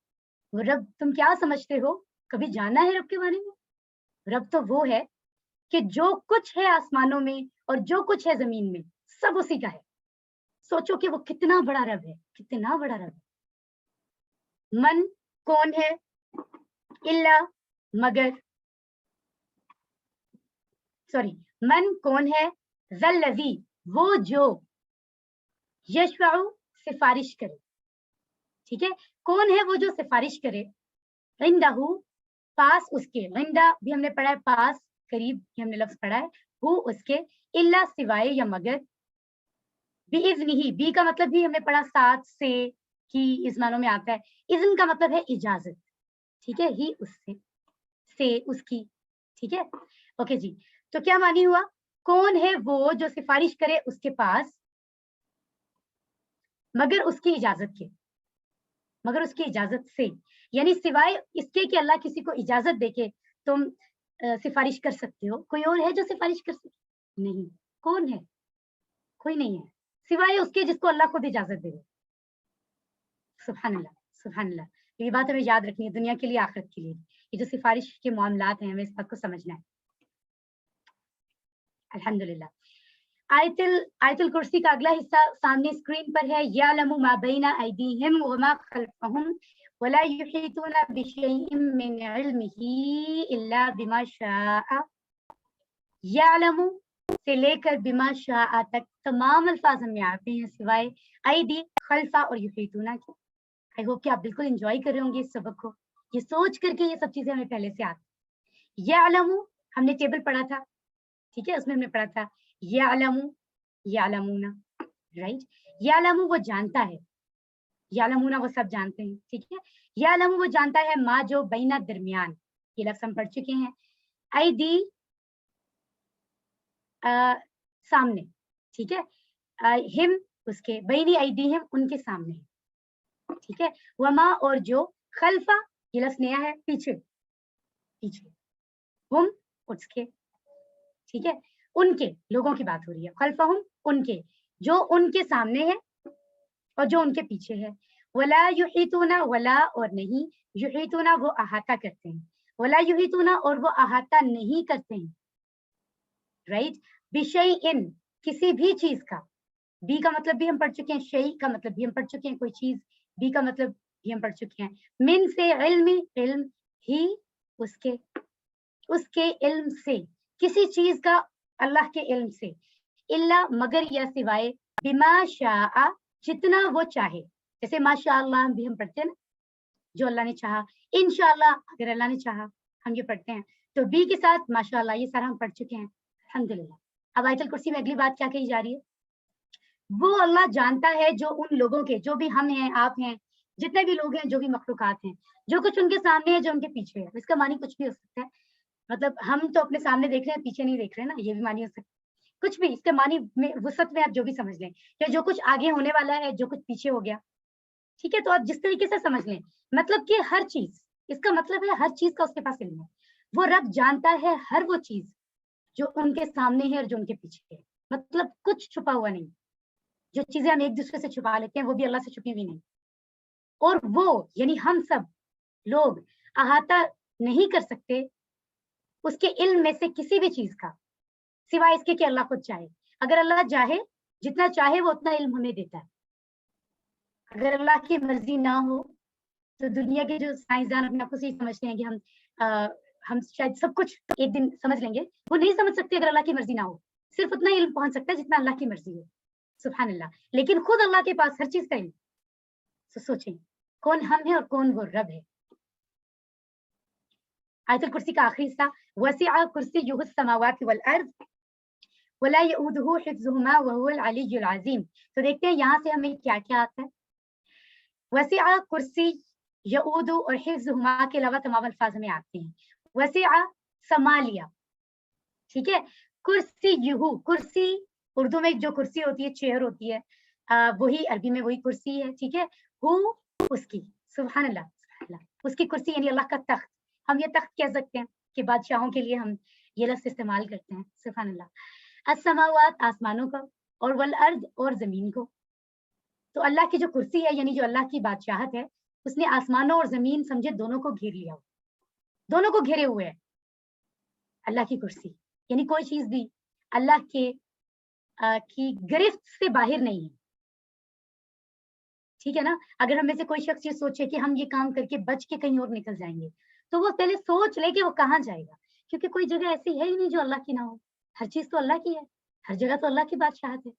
वो रब तुम क्या समझते हो? कभी जाना है रब के बारे में? रब तो वो है कि जो कुछ है आसमानों में और जो कुछ है जमीन में, सब उसी का है। सोचो कि वो कितना बड़ा रब है, कितना बड़ा रब है। मन कौन है? इल्ला मगर, सॉरी, मन कौन है? ज़ल्लज़ी वो जो, यशफ़अउ सिफारिश करे, ठीक है, कौन है वो जो सिफारिश करे? इंदहू पास उसके, इंदा भी हमने पढ़ा है पास, करीब, ये हमने लफ्ज पढ़ा है। हु उसके, इल्ला सिवाय या मगर, बिइज़्निही, बी का मतलब भी हमने पढ़ा साथ से, कि इस मानों में आता है। इज़्न का मतलब है इजाजत, ठीक है, ही उससे, से उसकी, ठीक है। ओके जी, तो क्या मानी हुआ? कौन है वो जो सिफारिश करे उसके पास मगर उसकी इजाजत के, मगर उसकी इजाजत से, यानी सिवाय इसके कि अल्लाह किसी को इजाजत दे के तुम सिफारिश कर सकते हो। कोई और है जो सिफारिश कर सकते? नहीं। कौन है? कोई नहीं है, सिवाय उसके जिसको अल्लाह खुद इजाजत दे। सुभान अल्लाह, सुभान अल्लाह। ये बात हमें याद रखनी है दुनिया के लिए, आखिरत के लिए। ये जो सिफारिश के मामलात हैं, हमें इस बात को समझना है। अल्हम्दुलिल्लाह। आयतुल कुर्सी का अगला हिस्सा सामने स्क्रीन पर है। यअलमु मा बैना अयदीहिम व मा खल्फहुम व ला युहीतूना बिशैइन मिन इल्मिही इल्ला बिमा शाअ। यअलमु से लेकर बिमा शाअ तक तमाम अल्फाज हमें आते हैं सिवाय अयदी, खल्फा और युहीतूना के। आई होप कि आप बिल्कुल एंजॉय कर रहे होंगे इस सबक को, ये सोच करके ये सब चीजें हमें पहले से आती। यअलमु हमने टेबल पढ़ा था, ठीक है, उसमें हमने पढ़ा था यअलमु, यअलमूना, राइट। यअलमु वो जानता है, यअलमूना वो सब जानते हैं, ठीक है। यअलमु वो जानता है, मा जो बैना दरमियान, ये लफ्ज हम पढ़ चुके हैं। अयदी सामने, ठीक है, हिम उसके, बैनी अयदीहिम उनके सामने, ठीक है। वमा और जो, खल्फा ये लफ्ज नया है, पीछे, पीछे, हुम उसके, ठीक है, उनके, लोगों की बात हो रही है। खल्फहुम उनके, जो उनके सामने है और जो उनके पीछे है। वला युहीतूना, वला और नहीं, युहीतूना वो अहाता करते हैं, वला युहीतूना और वो अहाता नहीं करते हैं, राइट, बिशैइन किसी भी चीज का, बी का मतलब भी हम पढ़ चुके हैं, शै का मतलब भी हम पढ़ चुके हैं, कोई चीज, बी का मतलब भी हम पढ़ चुके हैं, मिन से इल्मी, इल्म ही उसके, उसके इल्म से, किसी चीज का अल्लाह के इल्म से, इल्ला मगर या सिवाय, बिमा शाआ जितना वो चाहे, जैसे माशाअल्लाह भी हम पढ़ते हैं ना, जो अल्लाह ने चाहा, इंशाअल्लाह अगर अल्लाह ने चाहा, हम ये पढ़ते हैं। तो बी के साथ माशाअल्लाह ये सारा हम पढ़ चुके हैं, अल्हम्दुलिल्लाह। अब आयतुल कुर्सी में अगली बात क्या कही जा रही है, वो अल्लाह जानता है जो उन लोगों के, जो भी हम हैं, आप हैं, जितने भी लोग हैं, जो भी मखलूकात हैं, जो कुछ उनके सामने है, जो उनके पीछे है, इसका मानी कुछ भी हो सकता है। मतलब हम तो अपने सामने देख रहे हैं, पीछे नहीं देख रहे हैं ना, ये भी मानी हो सकता है। कुछ भी इसके मानी में वुसअत में आप जो भी समझ लें, या जो कुछ आगे होने वाला है, जो कुछ पीछे हो गया, ठीक है, तो आप जिस तरीके से समझ लें, मतलब कि हर चीज, इसका मतलब है हर चीज का उसके पास इल्म है, वो रब जानता है हर वो चीज जो उनके सामने है और जो उनके पीछे है, मतलब कुछ छुपा हुआ नहीं। जो चीजें हम एक दूसरे से छुपा लेते हैं वो भी अल्लाह से छुपी हुई नहीं, और वो यानी हम सब लोग अहाता नहीं कर सकते उसके इल्म में से किसी भी चीज का, सिवाय इसके कि अल्लाह खुद चाहे। अगर अल्लाह चाहे, जितना चाहे वो उतना इल्म हमें देता है। अगर अल्लाह की मर्जी ना हो तो दुनिया के जो साइंसदान अपने आप को सही समझते हैं कि हम शायद सब कुछ एक दिन समझ लेंगे, वो नहीं समझ सकते अगर अल्लाह की मर्जी ना हो। सिर्फ उतना इल्म पहुंच सकता है जितना अल्लाह की मर्जी हो, सुभान अल्लाह। लेकिन खुद अल्लाह के पास हर चीज का इल्म। तो सोचें कौन हम है और कौन वो रब है। आयतुल कुर्सी का आखिरी हिस्सा, वसिअ कुर्सियुहु समावाति वल अर्द वला यऊदुहु हिफ्ज़ुहुमा व हुवल अलिय्युल अज़ीम। तो देखते हैं यहाँ से हमें क्या-क्या आता है। वसिअ कुर्सी, यऊदु और हिफ्ज़ुहुमा के अलावा तमाम अल्फाज हमें आते हैं। वसिअ समा लिया, ठीक है। कुर्सियुहु, कुर्सी उर्दू में जो कुर्सी होती है, चेयर होती है, वही अरबी में वही कुर्सी है, ठीक है। हु उसकी, सुभान अल्लाह, सुभान अल्लाह। उसकी कुर्सी यानी अल्लाह का तख्त, हम ये तख्त कह सकते हैं कि बादशाहों के लिए हम ये लफ्ज़ इस्तेमाल करते हैं, सुभान अल्लाह। अस्समावात आसमानों का, और वल अर्द और जमीन को। तो अल्लाह की जो कुर्सी है यानी जो अल्लाह की बादशाहत है, उसने आसमानों और जमीन समझे दोनों को घेर लिया, दोनों को घेरे हुए है अल्लाह की कुर्सी। यानी कोई चीज भी अल्लाह के की गिरफ्त से बाहर नहीं है, ठीक है ना। अगर हम में से कोई शख्स ये सोचे कि हम ये काम करके बच के कहीं और निकल जाएंगे, तो वो पहले सोच ले कि वो कहाँ जाएगा, क्योंकि कोई जगह ऐसी है ही नहीं जो अल्लाह की ना हो। हर चीज तो अल्लाह की है, हर जगह तो अल्लाह की बादशाहत है।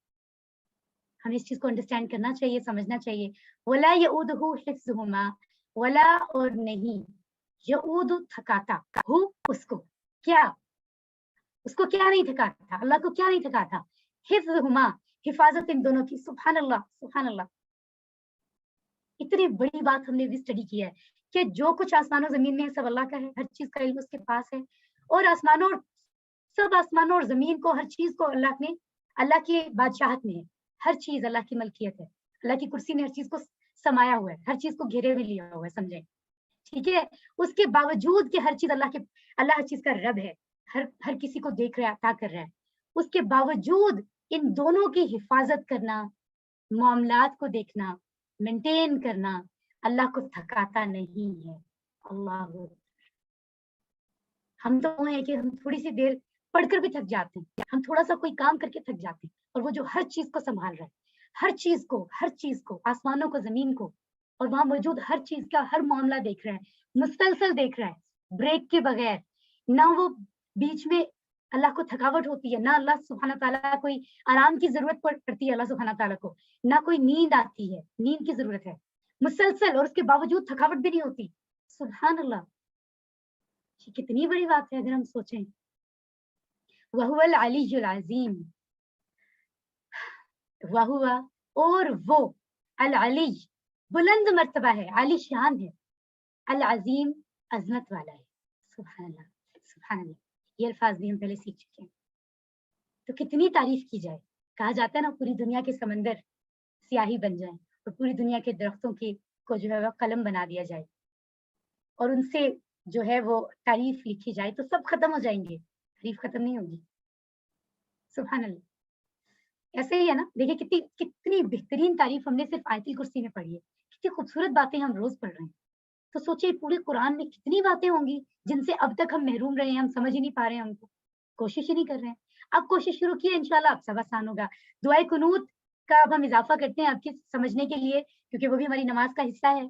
हमें इस चीज को अंडरस्टैंड करना चाहिए, समझना चाहिए। वला यऊदुहु हिफ्ज़ुहुमा, वला और नहीं, यऊदु थकाता, हु उसको, क्या, उसको क्या नहीं थकाता, अल्लाह को क्या नहीं थकाता, हिफ्ज़ुहुमा हिफाजत इन दोनों की, सुभान अल्लाह, सुभान अल्लाह। इतनी बड़ी बात हमने भी स्टडी किया है कि जो कुछ आसमानों जमीन में है सब अल्लाह का है, हर चीज का इल्म उसके पास है। और आसमानों, सब आसमानों और जमीन को, हर चीज को अल्लाह ने, अल्लाह की बादशाहत में है, हर चीज अल्लाह की मलकियत है। अल्लाह की कुर्सी ने हर चीज को समाया हुआ है, हर चीज को घेरे में लिया हुआ है, समझे, ठीक है। उसके बावजूद कि हर चीज अल्लाह के, अल्लाह हर चीज का रब है, हर हर किसी को देख रहा है, अता कर रहा है, उसके बावजूद इन दोनों की हिफाजत करना, मामलात को देखना, मेंटेन करना अल्लाह को थकाता नहीं है। अल्लाह, हम तो हैं कि हम थोड़ी सी देर पढ़कर भी थक जाते हैं, हम थोड़ा सा कोई काम करके थक जाते हैं, और वो जो हर चीज को संभाल रहा है, हर चीज को, आसमानों को, जमीन को, और वहां मौजूद हर चीज का हर मामला देख रहा है, मुसलसल देख रहा है, ब्रेक के बगैर। ना वो बीच में अल्लाह को थकावट होती है, ना अल्लाह सुब्हाना ताला कोई आराम की जरूरत पड़ती है अल्लाह सुब्हाना ताला को, ना कोई नींद आती है, नींद की जरूरत है, मुसलसल, और उसके बावजूद थकावट भी नहीं होती, सुभान अल्लाह। ये कितनी बड़ी बात है अगर हम सोचें। वहुवल अलीयुल अज़ीम, वहुवा और वो, अल अली बुलंद मर्तबा है, आली शान है, अल अज़ीम अजमत वाला है, सुभान अल्लाह, सुभान अल्लाह। ये अल्फाज भी हम पहले सीख चुके हैं, तो कितनी तारीफ की जाए। कहा जाता है ना पूरी दुनिया के समंदर स्याही बन जाए और पूरी दुनिया के दरख्तों की को जो है वो कलम बना दिया जाए, और उनसे जो है वो तारीफ लिखी जाए, तो सब खत्म हो जाएंगे, तारीफ खत्म नहीं होगी, सुभान अल्लाह। ऐसे ही है ना, देखिए कितनी कितनी बेहतरीन तारीफ हमने सिर्फ आयतुल कुर्सी में पढ़ी है, कितनी खूबसूरत बातें हम रोज पढ़ रहे हैं। तो सोचिए पूरे कुरान में कितनी बातें होंगी जिनसे अब तक हम महरूम रहे हैं, हम समझ ही नहीं पा रहे हैं, उनको कोशिश ही नहीं कर रहे हैं। अब कोशिश शुरू की है, इंशाल्लाह अब सब आसान होगा। दुआए कुनूत का अब हम इजाफा करते हैं आपके समझने के लिए, क्योंकि वो भी हमारी नमाज का हिस्सा है।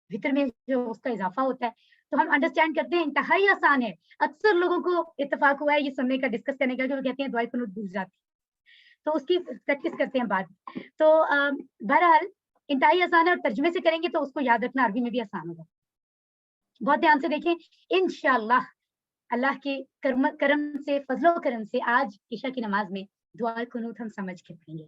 वितर में जो उसका इजाफा होता है, तो हम अंडरस्टैंड करते हैं, इंतहाई आसान है। अक्सर लोगों को इत्तेफाक हुआ है ये सुनने का, डिस्कस करने का, कि वो कहते हैं दुआए कुनूत भूल जाते हैं, तो उसकी प्रैक्टिस करते हैं बाद। तो बहरहाल इंतहाई आसान है, और तर्जुमे से करेंगे तो उसको याद रखना अरबी में भी आसान होगा। बहुत ध्यान से देखें, इंशाअल्लाह अल्लाह के करम से, फजलो करम से आज ईशा की नमाज में दुआ कुनूत हम समझ के पढ़ेंगे।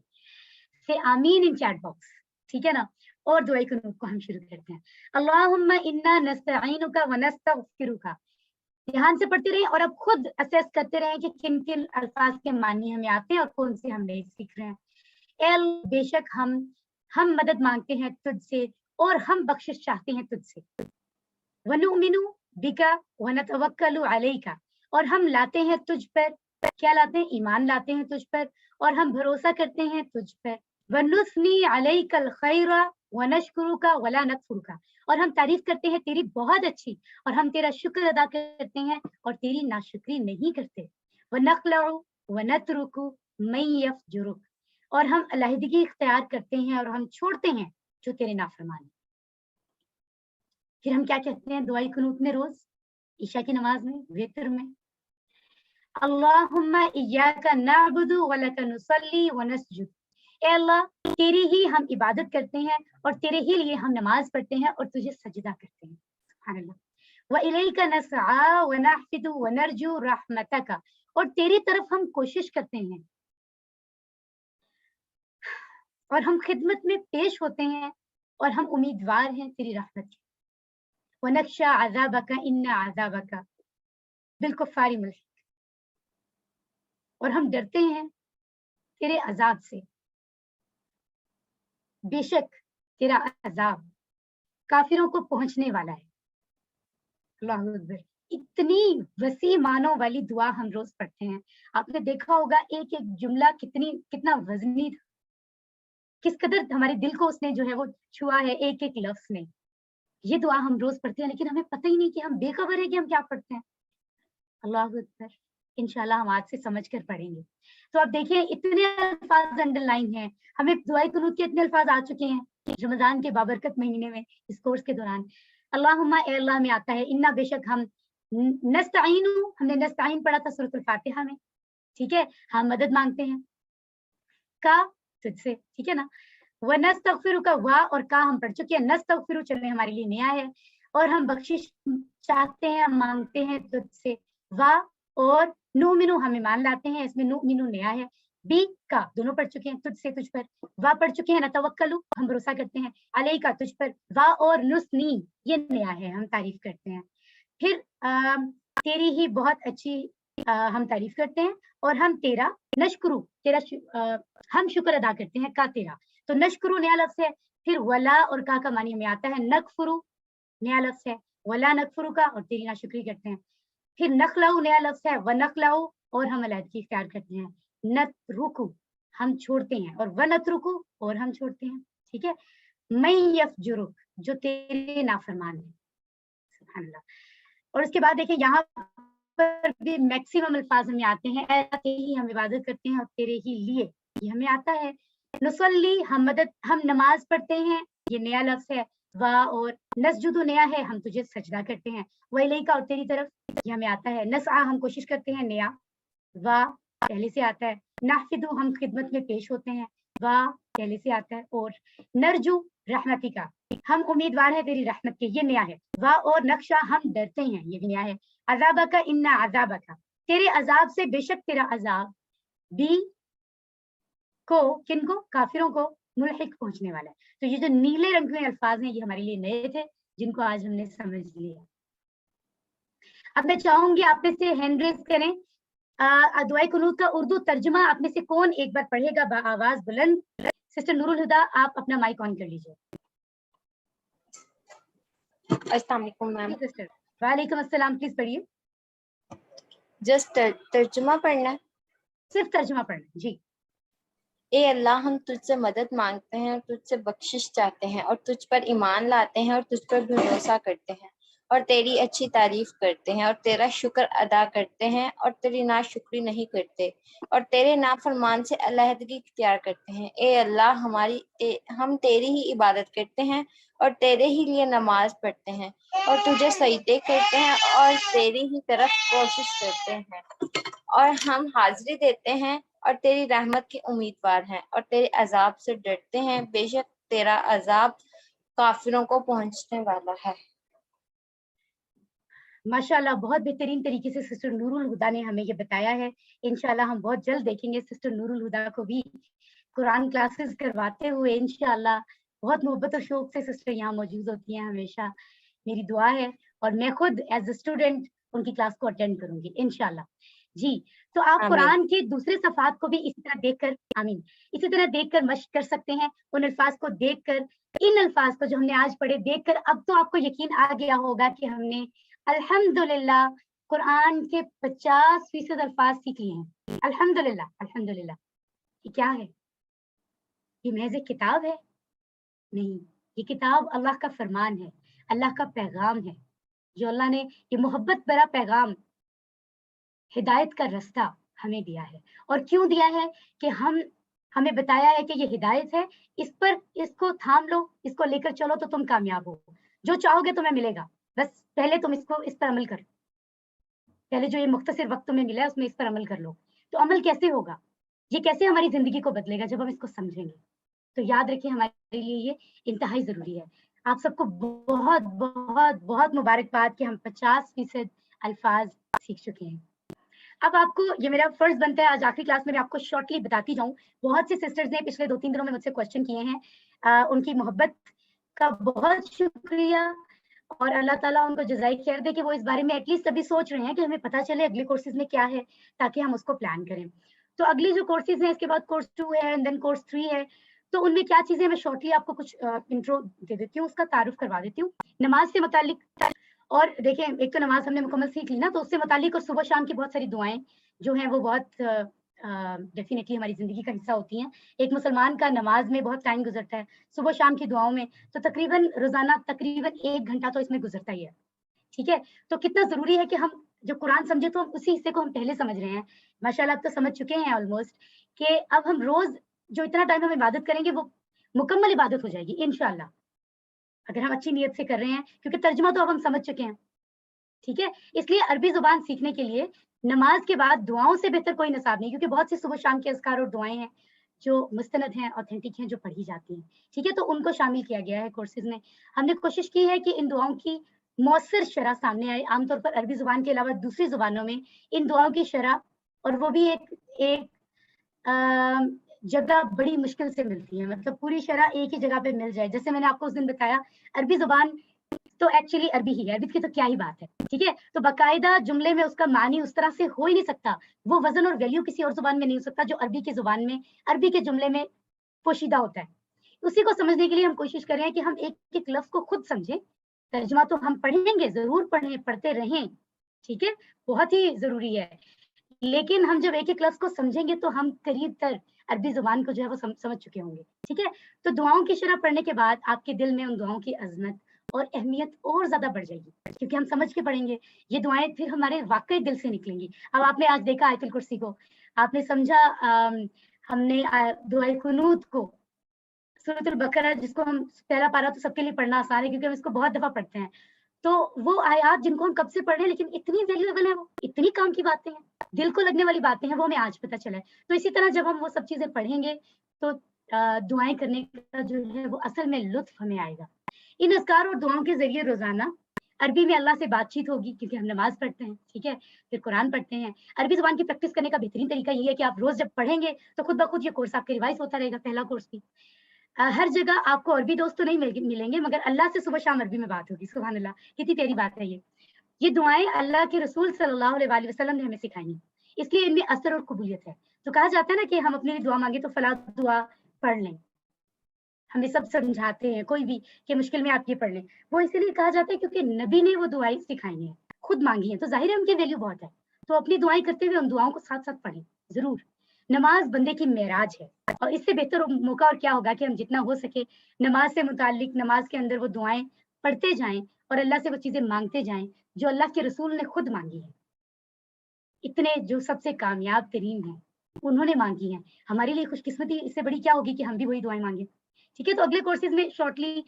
से आमीन इन चैट बॉक्स, ठीक है ना। और दुआ कुनूत को हम शुरू करते हैं। अल्लाहुम्मा इन्ना नस्तईनुका व नस्तगफिरुका, ध्यान से पढ़ते रहें और अब खुद असेस करते रहें कि किन किन अल्फाज के मानी हमें आते हैं और कौन से हम नहीं सीख रहे हैं। एल बेशक हम मदद मांगते हैं तुझसे और हम बख्शिश चाहते हैं तुझसे। वनुमिनु बिका वनतवक्कलु अलैका, और हम लाते हैं तुझ पर, क्या लाते हैं? ईमान लाते हैं तुझ पर, और हम भरोसा करते हैं तुझ पर। वनुस्नी अलैकल खैरा वनशकुरुका वला नकफुरुका, और हम तारीफ करते हैं तेरी बहुत अच्छी, और हम तेरा शुक्र अदा करते हैं और तेरी नाशुक्री नहीं करते। वनखलउ वनतरुकु मन यफजुरुक, और हम अलहदगी इख्तियार करते हैं और हम छोड़ते हैं जो तेरे नाफरमान। फिर हम क्या कहते हैं दुआई कुनूत में रोज, ईशा की नमाज में, वितर में? अल्लाहुम्मा इय्याका नअबुदु व लका नुसल्ली व नसजुद, ए अल्लाह तेरी ही हम इबादत करते हैं और तेरे ही लिए हम नमाज पढ़ते हैं और तुझे सजदा करते हैं। सुभान अल्लाह। व इलैका नसआ व नहफिदु व नरजू रहमतका, और तेरी तरफ हम कोशिश करते हैं और हम खिदमत में पेश होते हैं और हम उम्मीदवार हैं तेरी रहमत की। वनख्शा अज़ाबका इन्ना अज़ाबका बिलकुफ़ारि मुल्हिक, और हम डरते हैं तेरे अजाब से, बेशक तेरा अजाब काफिरों को पहुंचने वाला है। अल्लाहु अकबर। इतनी वसी मानों वाली दुआ हम रोज पढ़ते हैं। आपने देखा होगा एक एक जुमला कितना वजनी था, किस कदर हमारे दिल को उसने जो है वो छुआ है एक एक लफ्ज ने। ये दुआ हम रोज पढ़ते हैं, लेकिन हमें पता ही नहीं कि हम बेखबर है कि हम क्या पढ़ते हैं। अल्लाह अकबर। इंशाल्लाह हम आज से समझ कर पढ़ेंगे। तो अब देखिए इतने अल्फाज अंडरलाइन हैं, हमें दुआए कुनूत के इतने अल्फाज आ चुके हैं रमजान के बाबरकत महीने में, इस कोर्स के दौरान। अल्लाहुम्मा, ए अल्लाह में आता है, इन्ना बेशक हम, नस्तईनु हमने नस्तईन पढ़ा था सूरह फातिहा में, ठीक है। हम मदद मांगते हैं का तुझसे, ठीक है ना। व नस्तगफिरु का वा और का हम पढ़ चुके हैं, नस्तगफिरु चलने हमारे लिए नया है, और हम बख्शिश चाहते हैं, मांगते हैं तुझसे। वा और नुमिनु हम ईमान लाते हैं, इसमें नुमिनु नया है। बी का दोनों पढ़ चुके हैं, तुझसे तुझ पर। वा पढ़ चुके हैं, नतवक्कलु हम भरोसा करते हैं, अलैका तुझ पर। वा और नुस्नी ये नया है, हम तारीफ करते हैं। फिर तेरी ही बहुत अच्छी हम तारीफ करते हैं, और हम तेरा नशकुरु तेरा हम शुक्र अदा करते हैं का तेरा। तो नशकुरु नया लफ्ज है। फिर वला और का मानी में आता है नकफुरु, नया लफ्ज है। वला नकफुरु का, और तेरी नाशुक्री करते हैं। फिर नखलाऊ नया लफ्ज है, व नखलाऊ और हम अलहदगी इख्तियार करते हैं। नतरुकु हम छोड़ते हैं, और व नतरुकु और हम छोड़ते हैं, ठीक है। मैं यफजुरुक जो तेरे नाफरमान है। सुभान अल्लाह। और उसके बाद देखिए यहाँ पर भी मैक्सिमम अल्फाज हमें आते हैं, ऐसे ही हम इबादत करते हैं और तेरे ही लिए, ये हमें आता है। नुसल्ली हम नमाज पढ़ते हैं, ये नया लफ्ज है। वा और नसजुदु नया है, हम तुझे सजदा करते हैं। वइलैका और तेरी तरफ, ये हमें आता है। नसआ हम कोशिश करते हैं, नया। वा पहले से आता है। नाफिदु हम खिदमत में पेश होते हैं, वा पहले से आता है। और नरजू रहमती का हम उम्मीदवार है तेरी रहमत के, ये नया है। वा और नक्शा हम डरते हैं, ये भी नया है। अजाबा का इन्ना अजाबा का तेरे अजाब से, बेशक तेरा अजाब। बी को किनको? काफिरों को मुल्हिक पहुंचने वाला है। तो ये जो नीले रंग में अल्फाज हैं ये हमारे लिए नए थे, जिनको आज हमने समझ लिया। अब मैं चाहूंगी आप में से हैंड रेज करें, दुआए कुनूत का उर्दू तर्जुमा आप में से कौन एक बार पढ़ेगा आवाज बुलंद? सिस्टर नूरुल हुदा आप अपना माइक ऑन कर लीजिए। अस्सलाम वालेकुम मैम। सिस्टर वालेकुम अस्सलाम, प्लीज पढ़िए। जस्ट तर्जुमा पढ़ना है? सिर्फ तर्जुमा पढ़ना जी। ए अल्लाह, हम तुझसे मदद मांगते हैं और तुझसे बख्शिश चाहते हैं और तुझ पर ईमान लाते हैं और तुझ पर भरोसा करते हैं اور تیری اچھی تعریف کرتے ہیں اور تیرا شکر ادا کرتے ہیں اور تیری ناشکری نہیں کرتے اور تیرے نافرمان سے علیحدگی اختیار کرتے ہیں۔ اے اللہ ہم تیری ہی عبادت کرتے ہیں اور تیرے ہی لیے نماز پڑھتے ہیں اور تجھے سجدے کرتے ہیں اور تیری ہی طرف کوشش کرتے ہیں اور ہم حاضری دیتے ہیں اور تیری رحمت کے امیدوار ہیں اور تیرے عذاب سے ڈرتے ہیں، بے شک تیرا عذاب کافروں کو پہنچنے والا ہے۔ ماشاءاللہ بہت بہترین طریقے سے سسٹر نور الہدا نے ہمیں یہ بتایا ہے۔ انشاءاللہ ہم بہت جلد دیکھیں گے سسٹر نور الہدا کو بھی قرآن کلاسز کرواتے ہوئے انشاءاللہ۔ بہت محبت اور شوق سے سسٹر یہاں موجود ہوتی ہیں ہمیشہ، میری دعا ہے، اور میں خود ایز اے اسٹوڈنٹ ان کی کلاس کو اٹینڈ کروں گی انشاءاللہ۔ جی، تو آپ آمین۔ قرآن کے دوسرے صفحات کو بھی اسی طرح دیکھ کر، آمین، اسی طرح دیکھ کر مشق کر سکتے ہیں۔ ان الفاظ کو دیکھ کر، ان الفاظ کو جو ہم نے آج پڑھے دیکھ کر، اب تو آپ کو یقین آ گیا ہوگا کہ ہم نے الحمدللہ قرآن کے 50% الفاظ سیکھ لیے ہیں۔ الحمدللہ، الحمدللہ۔ یہ کیا ہے؟ یہ محض ایک کتاب ہے؟ نہیں، یہ کتاب اللہ کا فرمان ہے، اللہ کا پیغام ہے، جو اللہ نے یہ محبت بھرا پیغام، ہدایت کا رستہ ہمیں دیا ہے۔ اور کیوں دیا ہے؟ کہ ہمیں بتایا ہے کہ یہ ہدایت ہے، اس کو تھام لو، اس کو لے کر چلو تو تم کامیاب ہو، جو چاہو گے تمہیں ملے گا، بس پہلے تم اس پر عمل کرو، پہلے جو یہ مختصر وقت تمہیں ملا ہے اس میں اس پر عمل کر لو۔ تو عمل کیسے ہوگا؟ یہ کیسے ہماری زندگی کو بدلے گا؟ جب ہم اس کو سمجھیں گے۔ تو یاد رکھیں ہمارے لیے یہ انتہائی ضروری ہے۔ آپ سب کو بہت بہت بہت مبارکباد کہ ہم 50% الفاظ سیکھ چکے ہیں۔ اب آپ کو یہ میرا فرض بنتا ہے آج آخری کلاس میں آپ کو شارٹلی بتاتی جاؤں۔ بہت سے سسٹرز نے پچھلے 2-3 دنوں میں مجھ سے کوشچن کیے ہیں، ان کی محبت کا بہت شکریہ، اور اللہ تعالیٰ ان کو جزائے خیر دے کہ وہ اس بارے میں ایٹ لیسٹ ابھی سوچ رہے ہیں کہ ہمیں پتہ چلے اگلے کورسز میں کیا ہے، تاکہ ہم اس کو پلان کریں۔ تو اگلی جو کورسز ہیں، اس کے بعد کورس 2 ہے، دین کورس 3 ہے۔ تو ان میں کیا چیزیں، میں شارٹلی آپ کو کچھ انٹرو دے دیتی ہوں، اس کا تعارف کروا دیتی ہوں۔ نماز سے متعلق، اور دیکھیں ایک تو نماز ہم نے مکمل سیکھ لی نا، تو اس سے متعلق اور صبح شام کی بہت ساری دعائیں جو ہیں وہ بہت ڈیفینیٹلی ہماری زندگی کا حصہ ہوتی ہیں۔ ایک مسلمان کا نماز میں بہت ٹائم گزرتا ہے، صبح شام کی دعاؤں میں تو تقریباً روزانہ تقریباً 1 گھنٹہ تو اس میں گزرتا ہی ہے، ٹھیک ہے؟ تو کتنا ضروری ہے کہ ہم جو قرآن سمجھے تو ہم اسی حصے کو ہم پہلے سمجھ رہے ہیں، ماشاءاللہ اب تو سمجھ چکے ہیں آلموسٹ، کہ اب ہم روز جو اتنا ٹائم ہم عبادت کریں گے وہ مکمل عبادت ہو جائے گی انشاءاللہ، اگر ہم اچھی نیت سے کر رہے ہیں، کیونکہ ترجمہ تو اب ہم سمجھ چکے ہیں، ٹھیک ہے؟ اس لیے عربی زبان سیکھنے کے لیے نماز کے بعد دعاؤں سے بہتر کوئی نصاب نہیں، کیونکہ بہت سی صبح شام کے اذکار اور دعائیں ہیں جو مستند ہیں، اوتھینٹک ہیں، جو پڑھی جاتی ہیں، ٹھیک ہے؟ تو ان کو شامل کیا گیا ہے کورسز میں۔ ہم نے کوشش کی ہے کہ ان دعاؤں کی مؤثر شرح سامنے آئے۔ عام طور پر عربی زبان کے علاوہ دوسری زبانوں میں ان دعاؤں کی شرح، اور وہ بھی ایک جگہ بڑی مشکل سے ملتی ہے، مطلب پوری شرح ایک ہی جگہ پہ مل جائے۔ جیسے میں نے آپ کو اس دن بتایا، عربی زبان تو ایکچولی عربی ہی ہے، عربی کی تو کیا ہی بات ہے، ٹھیک ہے؟ تو باقاعدہ جملے میں اس کا معنی اس طرح سے ہو ہی نہیں سکتا، وہ وزن اور ویلیو کسی اور زبان میں نہیں ہو سکتا جو عربی کی زبان میں، عربی کے جملے میں پوشیدہ ہوتا ہے۔ اسی کو سمجھنے کے لیے ہم کوشش کر رہے ہیں کہ ہم ایک ایک لفظ کو خود سمجھیں۔ ترجمہ تو ہم پڑھیں گے، ضرور پڑھیں، پڑھتے رہیں، ٹھیک ہے؟ بہت ہی ضروری ہے، لیکن ہم جب ایک ایک لفظ کو سمجھیں گے تو ہم قریب تر عربی زبان کو جو ہے وہ سمجھ چکے ہوں گے، ٹھیک ہے؟ تو دعاؤں کی شرح پڑھنے کے بعد آپ کے دل میں ان دعاؤں کی عظمت اور اہمیت اور زیادہ بڑھ جائے گی، کیونکہ ہم سمجھ کے پڑھیں گے، یہ دعائیں پھر ہمارے واقعی دل سے نکلیں گی۔ اب آپ نے آج دیکھا آیت الکرسی کو، آپ نے سمجھا، ہم نے دعائے قنوت کو، سورۃ البقرہ جس کو ہم پہلا پارہ تو سب کے لیے پڑھنا آسان ہے کیونکہ ہم اس کو بہت دفعہ پڑھتے ہیں، تو وہ آیات جن کو ہم کب سے پڑھ رہے ہیں لیکن اتنی ویلیویبل ہے، وہ اتنی کام کی باتیں ہیں، دل کو لگنے والی باتیں ہیں، وہ ہمیں آج پتہ چلا ہے۔ تو اسی طرح جب ہم وہ سب چیزیں پڑھیں گے تو دعائیں کرنے کا جو ہے وہ اصل میں لطف ہمیں آئے گا۔ ان اذکار اور دعاؤں کے ذریعے روزانہ عربی میں اللہ سے بات چیت ہوگی، کیونکہ ہم نماز پڑھتے ہیں، ٹھیک ہے؟ پھر قرآن پڑھتے ہیں۔ عربی زبان کی پریکٹس کرنے کا بہترین طریقہ یہی ہے کہ آپ روز جب پڑھیں گے تو خود بخود یہ کورس آپ کے ریوائز ہوتا رہے گا، پہلا کورس بھی۔ ہر جگہ آپ کو عربی دوست تو نہیں ملیں گے، مگر اللہ سے صبح شام عربی میں بات ہوگی، سبحان اللہ، کتنی پیاری بات ہے یہ دعائیں اللہ کے رسول صلی اللہ علیہ وآلہ وسلم نے ہمیں سکھائی ہیں، اس لیے ان میں اثر اور قبولیت ہے۔ تو کہا جاتا ہے نا کہ ہم اپنے لیے دعا مانگے تو فلاں دعا پڑھ لیں، ہمیں سب سمجھاتے ہیں کوئی بھی کہ مشکل میں آپ یہ پڑھ لیں، وہ اسی لیے کہا جاتا ہے کیونکہ نبی نے وہ دعائیں سکھائی ہیں، خود مانگی ہیں، تو ظاہر ہے ان کی ویلیو بہت ہے۔ تو اپنی دعائیں کرتے ہوئے ان دعاؤں کو ساتھ ساتھ پڑھیں ضرور۔ نماز بندے کی معراج ہے، اور اس سے بہتر موقع اور کیا ہوگا کہ ہم جتنا ہو سکے نماز سے متعلق، نماز کے اندر وہ دعائیں पढ़ते जाएं और अल्लाह से वो चीजें मांगते जाएं जो अल्लाह के रसूल ने खुद मांगी है। इतने जो सबसे कामयाब तरीन हैं उन्होंने मांगी हैं। हमारे लिए खुशकिस्मती इससे बड़ी क्या होगी कि हम भी वही दुआएं मांगे। ठीक है, तो अगले कोर्सेज में शॉर्टली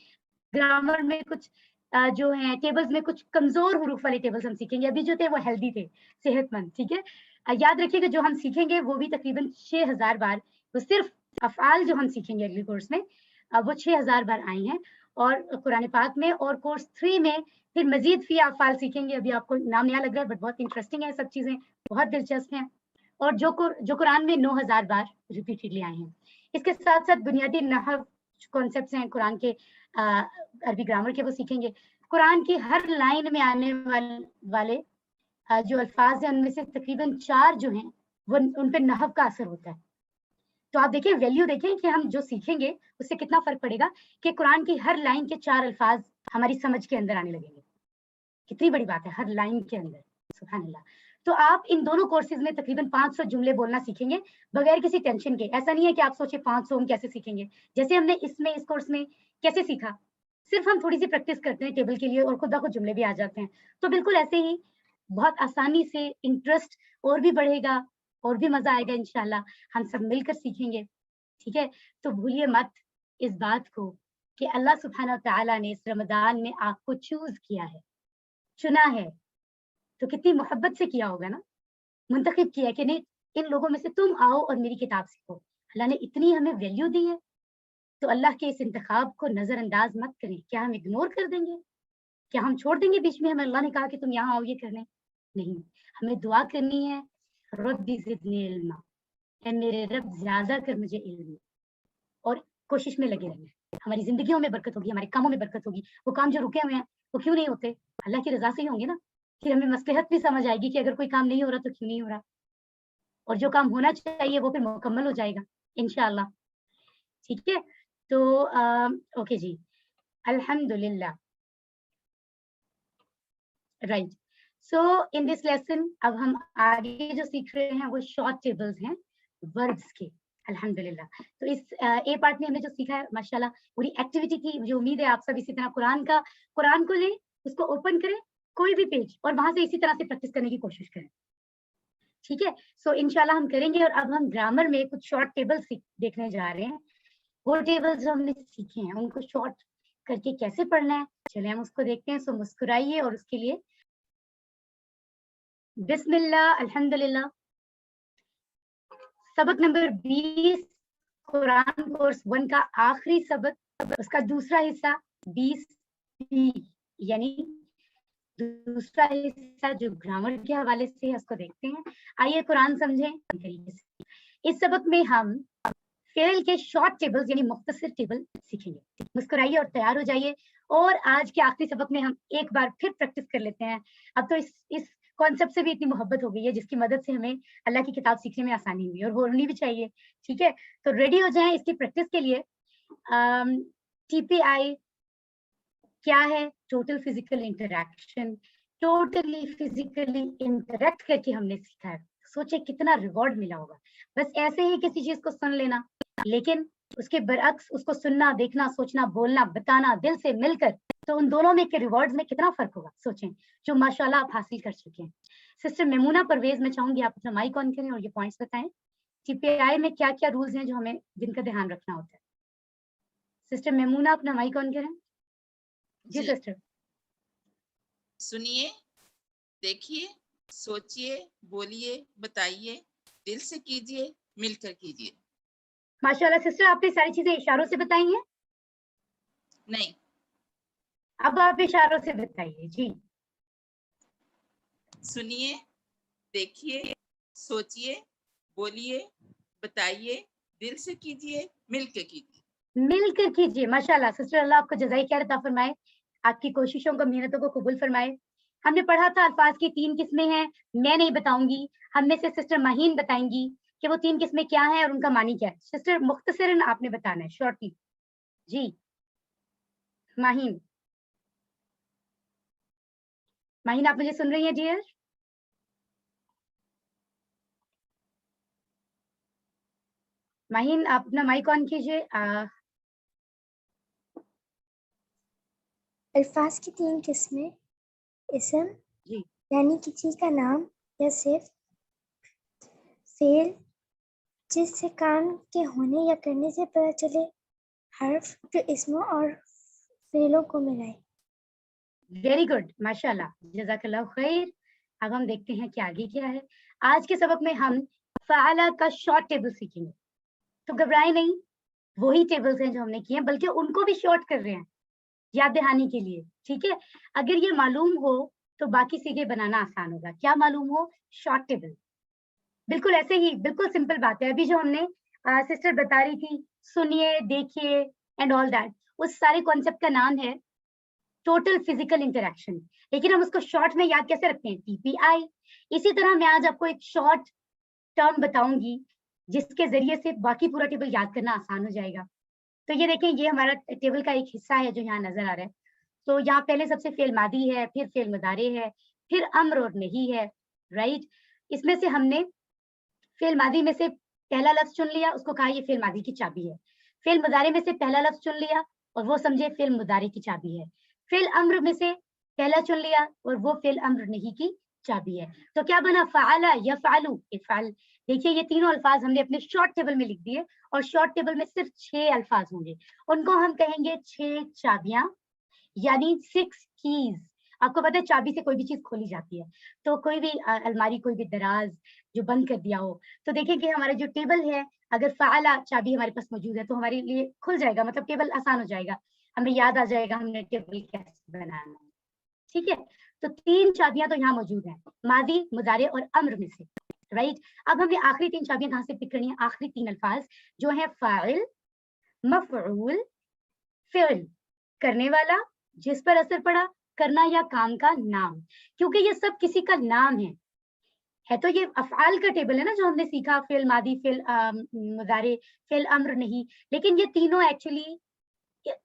ग्रामर में कुछ जो है टेबल्स में कुछ कमजोर हुरूफ वाले टेबल्स हम सीखेंगे। अभी जो थे वो हेल्दी थे, सेहतमंद। ठीक है, याद रखिएगा जो हम सीखेंगे वो भी तकरीबन 6000 बार, वो सिर्फ अफ़आल जो हम सीखेंगे अगले कोर्स में वो 6000 बार आई हैं और कुरान पाक में। और कोर्स 3 में फिर मजीद फी अफ़आल सीखेंगे। अभी आपको नाम नया लग रहा है बट बहुत इंटरेस्टिंग है, सब चीजें बहुत दिलचस्प हैं। और जो कुरान में 9000 बार रिपीटेडली आए हैं। इसके साथ साथ बुनियादी नहव कॉन्सेप्ट्स हैं कुरान के, अरबी ग्रामर के, वो सीखेंगे। कुरान की हर लाइन में आने वाले जो अल्फाज हैं उनमें से तकरीबन 4 जो हैं वो उन पे नहव का असर होता है। तो आप देखिए, वैल्यू देखें कि हम जो सीखेंगे उससे कितना फर्क पड़ेगा कि कुरान की हर लाइन के 4 अल्फाज हमारी समझ के अंदर आने लगेंगे। कितनी बड़ी बात है, हर लाइन के अंदर, सुभान अल्लाह। तो आप इन दोनों कोर्सेज में तकरीबन 500 जुमले बोलना सीखेंगे बगैर किसी टेंशन के। ऐसा नहीं है कि आप सोचे 500 हम कैसे सीखेंगे, जैसे हमने इस कोर्स में कैसे सीखा, सिर्फ हम थोड़ी सी प्रैक्टिस करते हैं टेबल के लिए और खुद ब खुद जुमले भी आ जाते हैं। तो बिल्कुल ऐसे ही बहुत आसानी से इंटरेस्ट और भी बढ़ेगा और भी मजा आएगा इंशाल्लाह। हम सब मिलकर सीखेंगे। ठीक है, तो भूलिए मत इस बात को कि अल्लाह सुब्हानहू तआला ने इस रमजान में आपको चूज किया है, चुना है। तो कितनी मोहब्बत से किया होगा ना, मुंतखब किया कि नहीं इन लोगों में से तुम आओ और मेरी किताब सीखो। अल्लाह ने इतनी हमें वैल्यू दी है, तो अल्लाह के इस इंतखाब को नजरअंदाज मत करें। क्या हम इग्नोर कर देंगे? क्या हम छोड़ देंगे बीच में? हमें अल्लाह ने कहा कि तुम यहाँ आओ ये करने? नहीं, हमें दुआ करनी है, रब्बी ज़िदनी इल्मा, ऐ मेरे रब ज्यादा कर मुझे इल्म, और कोशिश में लगे रहना है। हमारी जिंदगियों में बरकत होगी, हमारे कामों में बरकत होगी। वो काम जो रुके हुए हैं वो क्यों नहीं होते? अल्लाह की रजा से ही होंगे ना। फिर हमें मसलहत भी समझ आएगी कि अगर कोई काम नहीं हो रहा तो क्यों नहीं हो रहा, और जो काम होना चाहिए वो फिर मुकम्मल हो जाएगा इंशाअल्लाह। ठीक है, तो ओके जी, अल्हम्दुलिल्लाह। Right, so in this lesson अब हम आगे जो सीख रहे हैं वो शॉर्ट टेबल्स हैं वर्ब्स के, अल्हम्दुलिल्लाह। तो इस ए पार्ट में हमने जो सीखा है माशाल्लाह पूरी एक्टिविटी की, मुझे उम्मीद है आप सब इसी तरह कुरान को लें, उसको ओपन करें कोई भी पेज और वहां से इसी तरह से प्रैक्टिस करने की कोशिश करें। ठीक है, सो इंशाल्लाह हम करेंगे। और अब हम ग्रामर में कुछ शॉर्ट टेबल्स देखने जा रहे हैं। वो टेबल्स जो हमने सीखे हैं उनको शॉर्ट करके कैसे पढ़ना है, चलिए हम उसको देखते हैं। सो मुस्कुराइए और उसके लिए बिस्मिल्लाह, अल्हम्दुलिल्लाह। सबक नंबर 20, कुरान कोर्स 1 का आखिरी सबक, उसका दूसरा हिस्सा 20B, यानी दूसरा हिस्सा जो ग्रामर के हवाले से है उसको देखते हैं। आइए कुरान समझें तरीके से। इस सबक में हम फेल के शॉर्ट टेबल्स यानी मुख्तसर टेबल सीखेंगे। मुस्कुराइए और तैयार हो जाइए। और आज के आखिरी सबक में हम एक बार फिर प्रैक्टिस कर लेते हैं। अब तो इस कॉन्सेप्ट से भी इतनी मोहब्बत हो गई है जिसकी मदद से हमें अल्लाह की किताब सीखने में आसानी हुई और होनी भी चाहिए। ठीक है, तो रेडी हो जाएं इसकी प्रैक्टिस के लिए। TPI क्या है? Total physical interaction. Totally physically interact करके हमने सीखा है। सोचे कितना रिवॉर्ड मिला होगा। बस ऐसे ही किसी चीज को सुन लेना, लेकिन उसके बरअक्स उसको सुनना, देखना, सोचना, बोलना, बताना दिल से मिलकर, तो उन दोनों में के रिवॉर्ड्स में कितना फर्क होगा सोचें, जो माशाल्लाह आप हासिल कर चुके हैं। सिस्टर मेमूना परवेज, मैं चाहूंगी आप अपना माइक ऑन करें और ये पॉइंट्स बताएं। TPI में क्या क्या रूल्स हैं जो हमें जिनका ध्यान रखना होता है। सिस्टर मेमूना अपना माइक ऑन करें। जी सिस्टर। सुनिए, देखिए, सोचिए, बोलिए, बताइए, दिल से कीजिए, मिलकर कीजिए। माशाल्लाह सिस्टर, आपने सारी चीजें इशारों से बताई हैं? नहीं, अब आप इशारों से बताइए जी। सुनिए, देखिए, सोचिए, बोलिए, बताइए, दिल से कीजिए, मिलकर कीजिए। मिलकर कीजिए। माशाल्लाह सिस्टर, अल्लाह आपको जज़ाए खैर अता फरमाए, आपकी कोशिशों को, मेहनतों को कबूल फरमाए। हमने पढ़ा था अल्फाज की 3 किस्में हैं, मैं नहीं बताऊंगी, हम में से सिस्टर माहीन बताएंगी कि वो 3 किस्में क्या हैं और उनका मानी क्या है। सिस्टर मुख्तसरन आपने बताना है, शॉर्टली जी। माहीन, माहीन आप मुझे सुन रही हैं डियर? माहीन आप अपना माइक ऑन कीजिए। الفاظ کی 3 قسمیں، اسم جی یعنی کسی کا نام یا صرف، فعل جس سے کام کے ہونے یا کرنے سے پتہ چلے، حرف جو اسموں اور فعلوں کو ملائے۔ ویری گڈ، ماشاء اللہ، جزاک اللہ خیر۔ اب ہم دیکھتے ہیں کہ آگے کیا ہے۔ آج کے سبق میں ہم فعلا کا شارٹ ٹیبل سیکھیں گے، تو گھبرائے نہیں، وہی ٹیبلز ہیں جو ہم نے کیے ہیں، بلکہ ان کو بھی شارٹ کر رہے ہیں یاد دہانی کے لیے، ٹھیک ہے۔ اگر یہ معلوم ہو تو باقی سیگے بنانا آسان ہوگا۔ کیا معلوم ہو؟ شارٹ ٹیبل، بالکل ایسے ہی، بالکل سمپل بات ہے۔ ابھی جو ہم نے سسٹر بتا رہی تھی، سنیے، دیکھیے اینڈ آل دیٹ، اس سارے کانسیپٹ کا نام ہے ٹوٹل فزیکل انٹریکشن، لیکن ہم اس کو شارٹ میں یاد کیسے رکھتے ہیں؟ ٹی پی آئی۔ اسی طرح میں آج آپ کو ایک شارٹ ٹرم بتاؤں گی جس کے ذریعے سے باقی پورا ٹیبل یاد کرنا آسان ہو جائے گا۔ تو یہ دیکھیں، یہ ہمارا ٹیبل کا ایک حصہ ہے جو یہاں نظر آ رہا ہے۔ تو یہاں پہلے سب سے فعل ماضی ہے، پھر فعل مضارع ہے، پھر امر اور نہیں ہے، رائٹ۔ اس میں سے ہم نے فعل ماضی میں سے پہلا لفظ چن لیا، اس کو کہا یہ فعل ماضی کی چابی ہے۔ فعل مضارع میں سے پہلا لفظ چن لیا اور وہ سمجھے فعل مضارع کی چابی ہے۔ فعل امر میں سے پہلا چن لیا اور وہ فعل امر نہیں کی چابی ہے۔ تو کیا بنا؟ فعل یفعل افعل۔ دیکھیے یہ تینوں الفاظ ہم نے اپنے شارٹ ٹیبل میں لکھ دیے، اور شارٹ ٹیبل میں صرف 6 الفاظ ہوں گے، ان کو ہم کہیں گے 6 چابیاں، یعنی 6 کیز۔ آپ کو پتہ ہے چابی سے کوئی بھی چیز کھولی جاتی ہے، تو کوئی بھی الماری، کوئی بھی دراز جو بند کر دیا ہو، تو دیکھیں کہ ہمارا جو ٹیبل ہے، اگر فعلا چابی ہمارے پاس موجود ہے تو ہمارے لیے کھل جائے گا، مطلب ٹیبل آسان ہو جائے گا، ہمیں یاد آ جائے گا ہم نے ٹیبل کیسے بنانا ہے، ٹھیک ہے۔ تو 3 چابیاں تو یہاں موجود ہیں، ماضی، مضارع اور امر میں سے، رائٹ۔ اب ہم نے آخری 3 چابیاں کہاں سے پک کرنی ہیں؟ آخری 3 الفاظ جو ہیں فاعل، مفعول، فعل، کرنے والا، جس پر اثر پڑا، کرنا یا کام کا نام، کیونکہ یہ سب کسی کا نام ہے تو یہ افعال کا ٹیبل ہے نا جو ہم نے سیکھا، فعل ماضی، فعل مضارع، فعل امر نہیں، لیکن یہ تینوں ایکچولی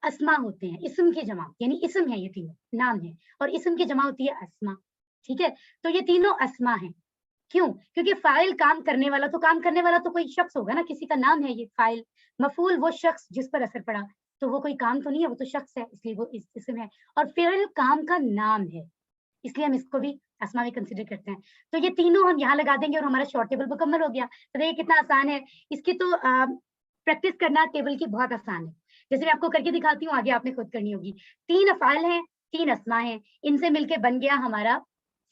اسما ہوتے ہیں، اسم کی جمع، یعنی اسم ہے، یہ تینوں نام ہے، اور اسم کی جمع ہوتی ہے اسما، ٹھیک ہے۔ تو یہ تینوں اسما ہیں، کیوں؟ کیونکہ فاعل کام کرنے والا، تو کام کرنے والا تو کوئی شخص ہوگا نا، کسی کا نام ہے یہ فاعل۔ مفعول وہ شخص جس پر اثر پڑا، تو وہ کوئی کام تو نہیں ہے، وہ تو شخص ہے، اس لیے وہ اسم ہے۔ اور فعل کام کا نام ہے، اس لیے ہم اس کو بھی اسما میں کنسیڈر کرتے ہیں۔ تو یہ تینوں ہم یہاں لگا دیں گے اور ہمارا شارٹ ٹیبل مکمل ہو گیا۔ تو یہ کتنا آسان ہے، اس کی تو پریکٹس کرنا ٹیبل کی بہت آسان ہے، جیسے میں آپ کو کر کے دکھاتی ہوں، آگے آپ نے خود کرنی ہوگی۔ 3 افعال ہیں، 3 اسما ہیں، ان سے مل کے بن گیا ہمارا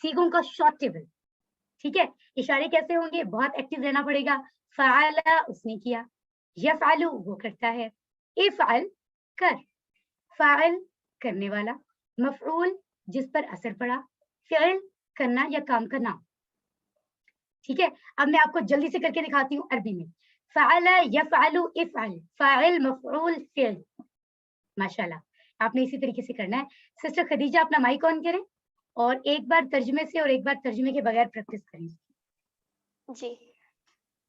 سیگوں کا شارٹ ٹیبل، ٹھیک ہے۔ اشارے کیسے ہوں گے؟ بہت ایکٹیو رہنا پڑے گا۔ فعل اس نے کیا، یفعل وہ کرتا ہے، افعل کر، فاعل کرنے والا، مفعول جس پر اثر پڑا، فعل کرنا یا کام کا نام، ٹھیک ہے۔ اب میں آپ کو جلدی سے کر کے دکھاتی ہوں عربی میں۔ فعل یفعل افعل، فاعل مفعول فعل، ماشاءاللہ، آپ نے اسی طریقے سے کرنا ہے۔ سسٹر خدیجہ اپنا مائک آن کریں اور ایک بار ترجمے سے اور ایک بار ترجمے کے بغیر پریکٹس کریں۔ جی،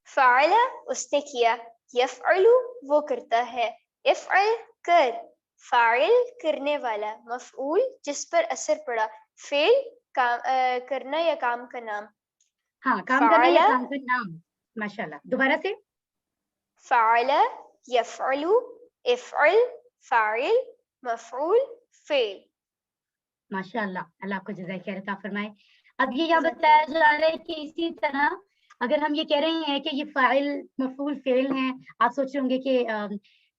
فعل اس نے کیا، یفعل وہ کرتا ہے، افعل کر، فاعل کرنے والا، مفعول جس پر اثر پڑا، فعل کرنا یا کام کا نام۔ ہاں، کام کرنا یا کام کا نام، ماشاءاللہ۔ دوبارہ سے، فعل یفعل افعل فاعل مفعول فعل۔ ماشاءاللہ، اللہ آپ کو جزائے خیر عطا فرمائے۔ اب یہ یہاں بتایا جا رہا ہے کہ اسی طرح اگر ہم یہ کہہ رہے ہیں کہ یہ فاعل مفعول فعل ہیں، آپ سوچ رہے ہوں گے کہ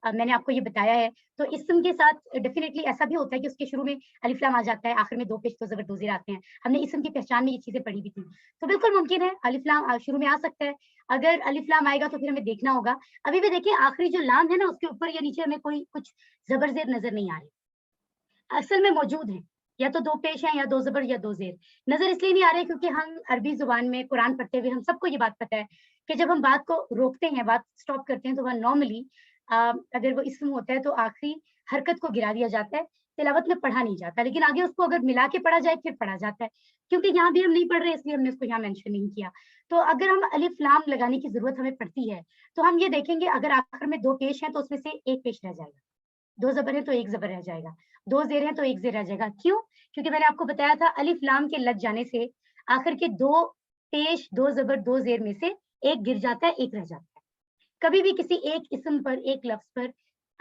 میں نے آپ کو یہ بتایا ہے، تو اسم کے ساتھ ڈیفینیٹلی ایسا بھی ہوتا ہے کہ اس کے شروع میں الف لام آ جاتا ہے، آخر میں 2 پیش 2 زبر 2 زیر آتے ہیں۔ ہم نے اسم کی پہچان میں یہ چیزیں پڑھی بھی تھی، تو بالکل ممکن ہے الف لام شروع میں آ سکتا ہے۔ اگر الف لام آئے گا تو پھر ہمیں دیکھنا ہوگا۔ ابھی بھی دیکھیں آخری جو لام ہے نا، اس کے اوپر یا نیچے ہمیں کوئی کچھ زبر زیر نظر نہیں آ رہی، اصل میں موجود ہیں، یا تو 2 پیش ہیں یا 2 زبر یا 2 زیر۔ نظر اس لیے نہیں آ رہے کیونکہ ہم عربی زبان میں قرآن پڑھتے ہوئے ہم سب کو یہ بات پتہ ہے کہ جب ہم بات کو روکتے ہیں، بات سٹاپ کرتے ہیں، تو وہ نارملی اگر وہ اسم ہوتا ہے تو آخری حرکت کو گرا دیا جاتا ہے، تلاوت میں پڑھا نہیں جاتا، لیکن آگے اس کو اگر ملا کے پڑھا جائے پھر پڑھا جاتا ہے، کیونکہ یہاں بھی ہم نہیں پڑھ رہے اس لیے ہم نے اس کو یہاں مینشن نہیں کیا۔ تو اگر ہم الف لام لگانے کی ضرورت ہمیں پڑتی ہے تو ہم یہ دیکھیں گے اگر آخر میں 2 پیش ہیں تو اس میں سے 1 پیش رہ جائے گا، 2 زبر ہیں تو 1 زبر رہ جائے گا، 2 زیر ہیں تو 1 زیر رہ جائے گا۔ کیوں؟ کیونکہ میں نے آپ کو بتایا تھا الف لام کے لگ جانے سے آخر کے 2 پیش 2 زبر 2 زیر میں سے 1 گر جاتا ہے، 1 رہ جاتا ہے۔ کبھی بھی کسی ایک اسم پر، ایک لفظ پر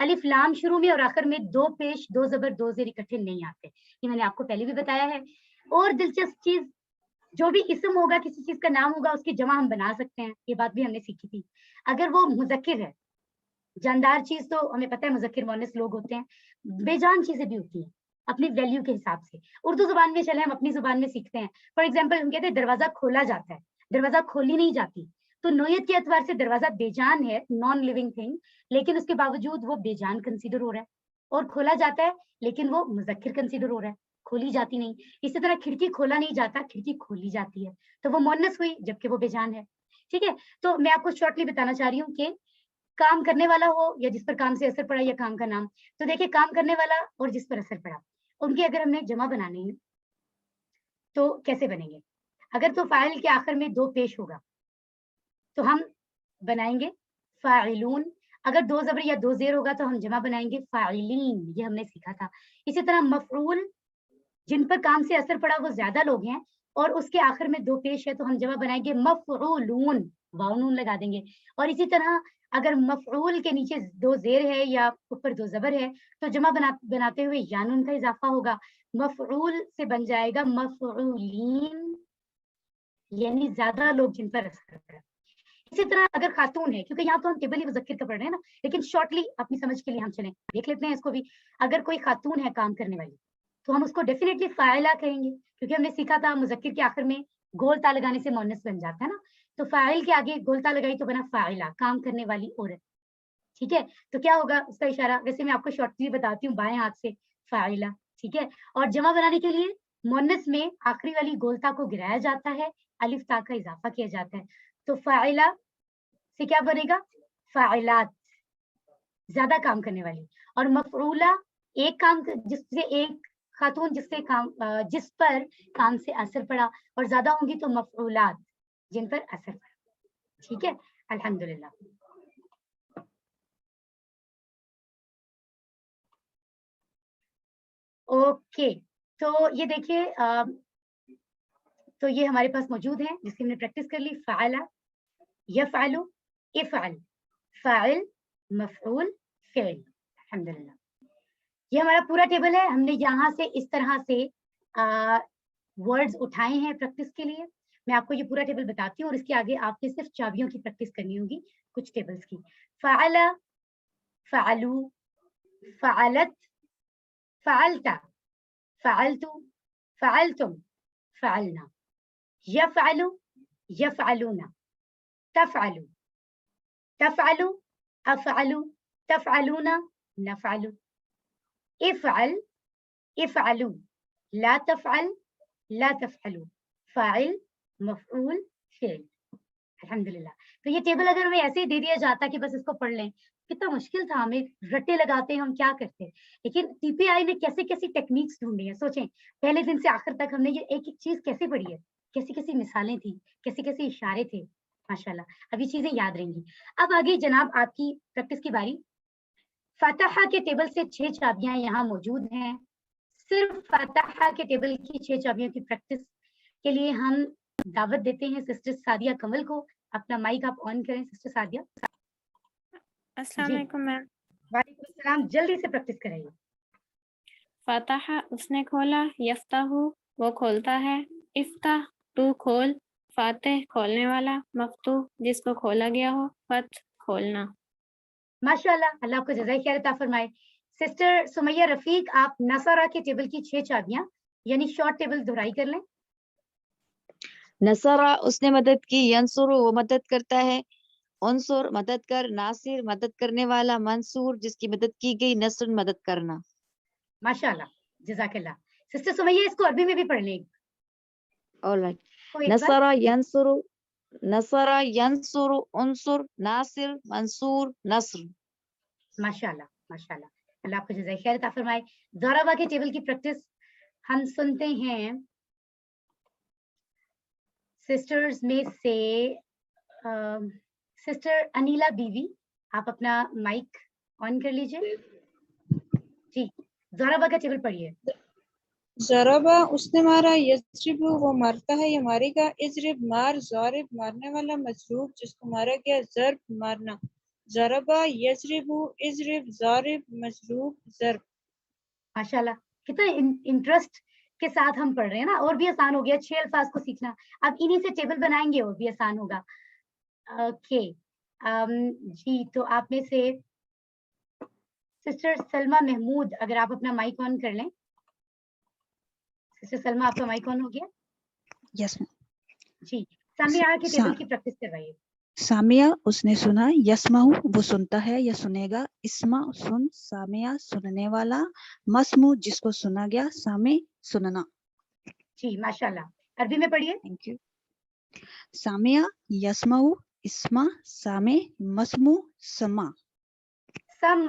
الف لام شروع میں اور آخر میں 2 پیش 2 زبر 2 زیر اکٹھے نہیں آتے، یہ میں نے آپ کو پہلے بھی بتایا ہے. اور دلچسپ چیز، جو بھی اسم ہوگا، کسی چیز کا نام ہوگا، اس کی جمع ہم بنا سکتے ہیں، یہ بات بھی ہم نے سیکھی تھی. اگر وہ مذکر ہے، جاندار چیز تو ہمیں پتہ ہے مذکر مؤنث لوگ ہوتے ہیں، بے جان چیزیں بھی ہوتی ہیں اپنی ویلیو کے حساب سے. اردو زبان میں چلے ہم اپنی زبان میں سیکھتے ہیں. فار ایگزامپل ہم کہتے ہیں دروازہ کھولا جاتا ہے، دروازہ کھولی نہیں جاتی. تو نوعیت کے اعتبار سے دروازہ بے جان ہے، نان لیونگ تھنگ، لیکن اس کے باوجود وہ بے جان کنسیڈر ہو رہا ہے. اور کھولا جاتا ہے لیکن وہ مذکر کنسیڈر ہو رہا ہے، کھولی جاتی نہیں. اسی طرح کھڑکی کھولا نہیں جاتا، کھڑکی کھولی جاتی ہے، تو وہ مؤنث ہوئی جبکہ وہ بے جان ہے. ٹھیک ہے، تو میں آپ کو شارٹلی بتانا چاہ رہی ہوں کہ کام کرنے والا ہو یا جس پر کام سے اثر پڑا یا کام کا نام. تو دیکھیں کام کرنے والا اور جس پر اثر پڑا، ان کی اگر ہم نے جمع بنانی ہے تو کیسے بنیں گے؟ اگر تو فاعل کے آخر میں 2 پیش ہوگا تو ہم بنائیں گے فاعلون. اگر 2 زبر یا 2 زیر ہوگا تو ہم جمع بنائیں گے فاعلین، یہ ہم نے سیکھا تھا. اسی طرح مفعول، جن پر کام سے اثر پڑا وہ زیادہ لوگ ہیں اور اس کے آخر میں 2 پیش ہے تو ہم جمع بنائیں گے مفعولون، واو نون لگا دیں گے. اور اسی طرح اگر مفعول کے نیچے 2 زیر ہے یا اوپر 2 زبر ہے تو جمع بناتے ہوئے یا نون کا اضافہ ہوگا، مفعول سے بن جائے گا مفعولین، یعنی زیادہ لوگ جن پر اثر پڑا. اسی طرح اگر خاتون ہے، کیونکہ یہاں تو ہم ٹیبل مذکر کا پڑھ رہے ہیں نا، لیکن شارٹلی اپنی سمجھ کے لیے ہم چلیں دیکھ لیتے ہیں اس کو بھی. اگر کوئی خاتون ہے کام کرنے والی تو ہم اس کو ڈیفینیٹلی فاعلہ کہیں گے، کیونکہ ہم نے سیکھا تھا مذکر کے آخر میں گول تا لگانے سے مؤنث بن جاتا ہے نا. تو فاعل کے آگے گول تا لگائی تو بنا فاعلہ، کام کرنے والی عورت. ٹھیک ہے، تو کیا ہوگا اس کا اشارہ؟ ویسے میں آپ کو شارٹلی بتاتی ہوں، بائیں ہاتھ سے فاعلہ. ٹھیک ہے، اور جمع بنانے کے لیے مؤنث میں آخری والی گولتا کو گرایا جاتا ہے، الف تا کا اضافہ کیا جاتا ہے. تو فاعلہ سے کیا بنے گا؟ فاعلات، زیادہ کام کرنے والی. اور مفعولہ، ایک کام جس سے ایک خاتون جس پر کام سے اثر پڑا، اور زیادہ ہوں گی تو مفعولات، جن پر اثر پڑا. ٹھیک ہے، الحمدللہ. اوکے، تو یہ دیکھیے تو یہ ہمارے پاس موجود ہیں جس کی ہم نے پریکٹس کر لی. فعلا، یفعل، افعل، فاعل، مفعول، فعل. الحمدللہ یہ ہمارا پورا ٹیبل ہے. ہم نے یہاں سے اس طرح سے ورڈز اٹھائے ہیں پریکٹس کے لیے. میں آپ کو یہ پورا ٹیبل بتاتی ہوں اور اس کے آگے آپ نے صرف چابیوں کی پریکٹس کرنی ہوگی کچھ ٹیبلز کی. فعل، فعلو، فعلت، فعلت، فعلت، فعلتم، فعلنا. يفعل، يفعلون، تفعل، تفعل، أفعل، تفعلون، نفعل. افعل، افعلوا، لا تفعل، لا تفعلوا. فاعل، مفعول، فعل. الحمدللہ. تو یہ ٹیبل اگر ہمیں ایسے ہی دے دیا جاتا کہ بس اس کو پڑھ لیں، کتنا مشکل تھا. ہمیں رٹے لگاتے ہم کیا کرتے. لیکن ٹی پی آئی نے کیسی کیسی ٹیکنیکس ڈھونڈی ہیں. سوچیں پہلے دن سے آخر تک ہم نے یہ ایک ایک چیز کیسے پڑھی ہے، کیسی کیسی مثالیں تھیں، کیسے کیسے اشارے تھے. ماشاءاللہ اب یہ چیزیں یاد رہیں گی. اب آگے جناب آپ کی پریکٹس کی باری. فاتحہ کے ٹیبل سے 6 چابیاں یہاں موجود ہیں. صرف فاتحہ کے ٹیبل کی 6 چابیوں کی پریکٹس کے لیے ہم دعوت دیتے ہیں سسٹر سعدیہ کمل کو. اپنا مائک آپ آن کریں سسٹر سعدیہ. السلام علیکم میم. وعلیکم السلام. جلدی سے پریکٹس کریں. فاتح اس نے کھولا، یفتح وہ کھولتا ہے، افتح تو کھول، فاتح کھولنے والا، مفتوح جس کو کھولا گیا ہو، فتح کھولنا. ماشاءاللہ، اللہ آپ کو جزائے خیر عطا فرمائے. سسٹر سمیہ رفیق آپ نصرہ کے ٹیبل کی 6 چابیاں یعنی شارٹ ٹیبل دہرائی کر لیں. نصرہ اس نے مدد کی، ینصر وہ مدد کرتا ہے، انصر مدد کر، ناصر مدد کرنے والا، منصور جس کی مدد کی گئی، نصر مدد کرنا. ماشاءاللہ جزاک اللہ. سسٹر سمیہ اس کو عربی میں بھی پڑھ لیں. Alright. کوئی ایک بار. نصرہ ینصر، نصرہ ینصر، انصر، ناصر، منصور، نصر. ماشاءاللہ ماشاءاللہ، اللہ آپ کو جزائے خیر عطا فرمائے. ضربہ کے ٹیبل کی پریکٹس ہم سنتے ہیں سسٹرز میں سے. سسٹر انیلا بیوی آپ اپنا مائک آن کر لیجئے. جی ضربہ کا ٹیبل پڑھیے. ضربہ اس نے مارا، یضرب وہ مارتا ہے یا مارے گا، اضرب مار، ضارب مارنے والا، مضروب جس کو مارا گیا، ضرب مارنا، ज़रबा यज़रिबु इज़रिब ज़ारिब मज़रूब ज़रब। माशाल्लाह, कितना इंटरेस्ट के साथ हम पढ़ रहे हैं ना, और भी आसान हो गया 6 अल्फाज को सीखना। अब इन्हीं से टेबल बनाएंगे और भी आसान होगा। ओके, जी तो आप में से सिस्टर सलमा महमूद, अगर आप अपना माइक ऑन कर लें। सिस्टर सलमा, आपका माइक ऑन हो गया? यस जी, सामिया के टेबल की प्रैक्टिस करवाइए। सामिया उसने सुना, यस्माहु वो सुनता है या सुनेगा, इस्मा सुन, सामिया सुनने वाला, मस्मू जिसको सुना गया, सामे सुनना। जी माशाल्लाह, अरबी में पढ़िए। Thank you. सामिया यस्माहु इस्मा सामे मस्मू समा। सम,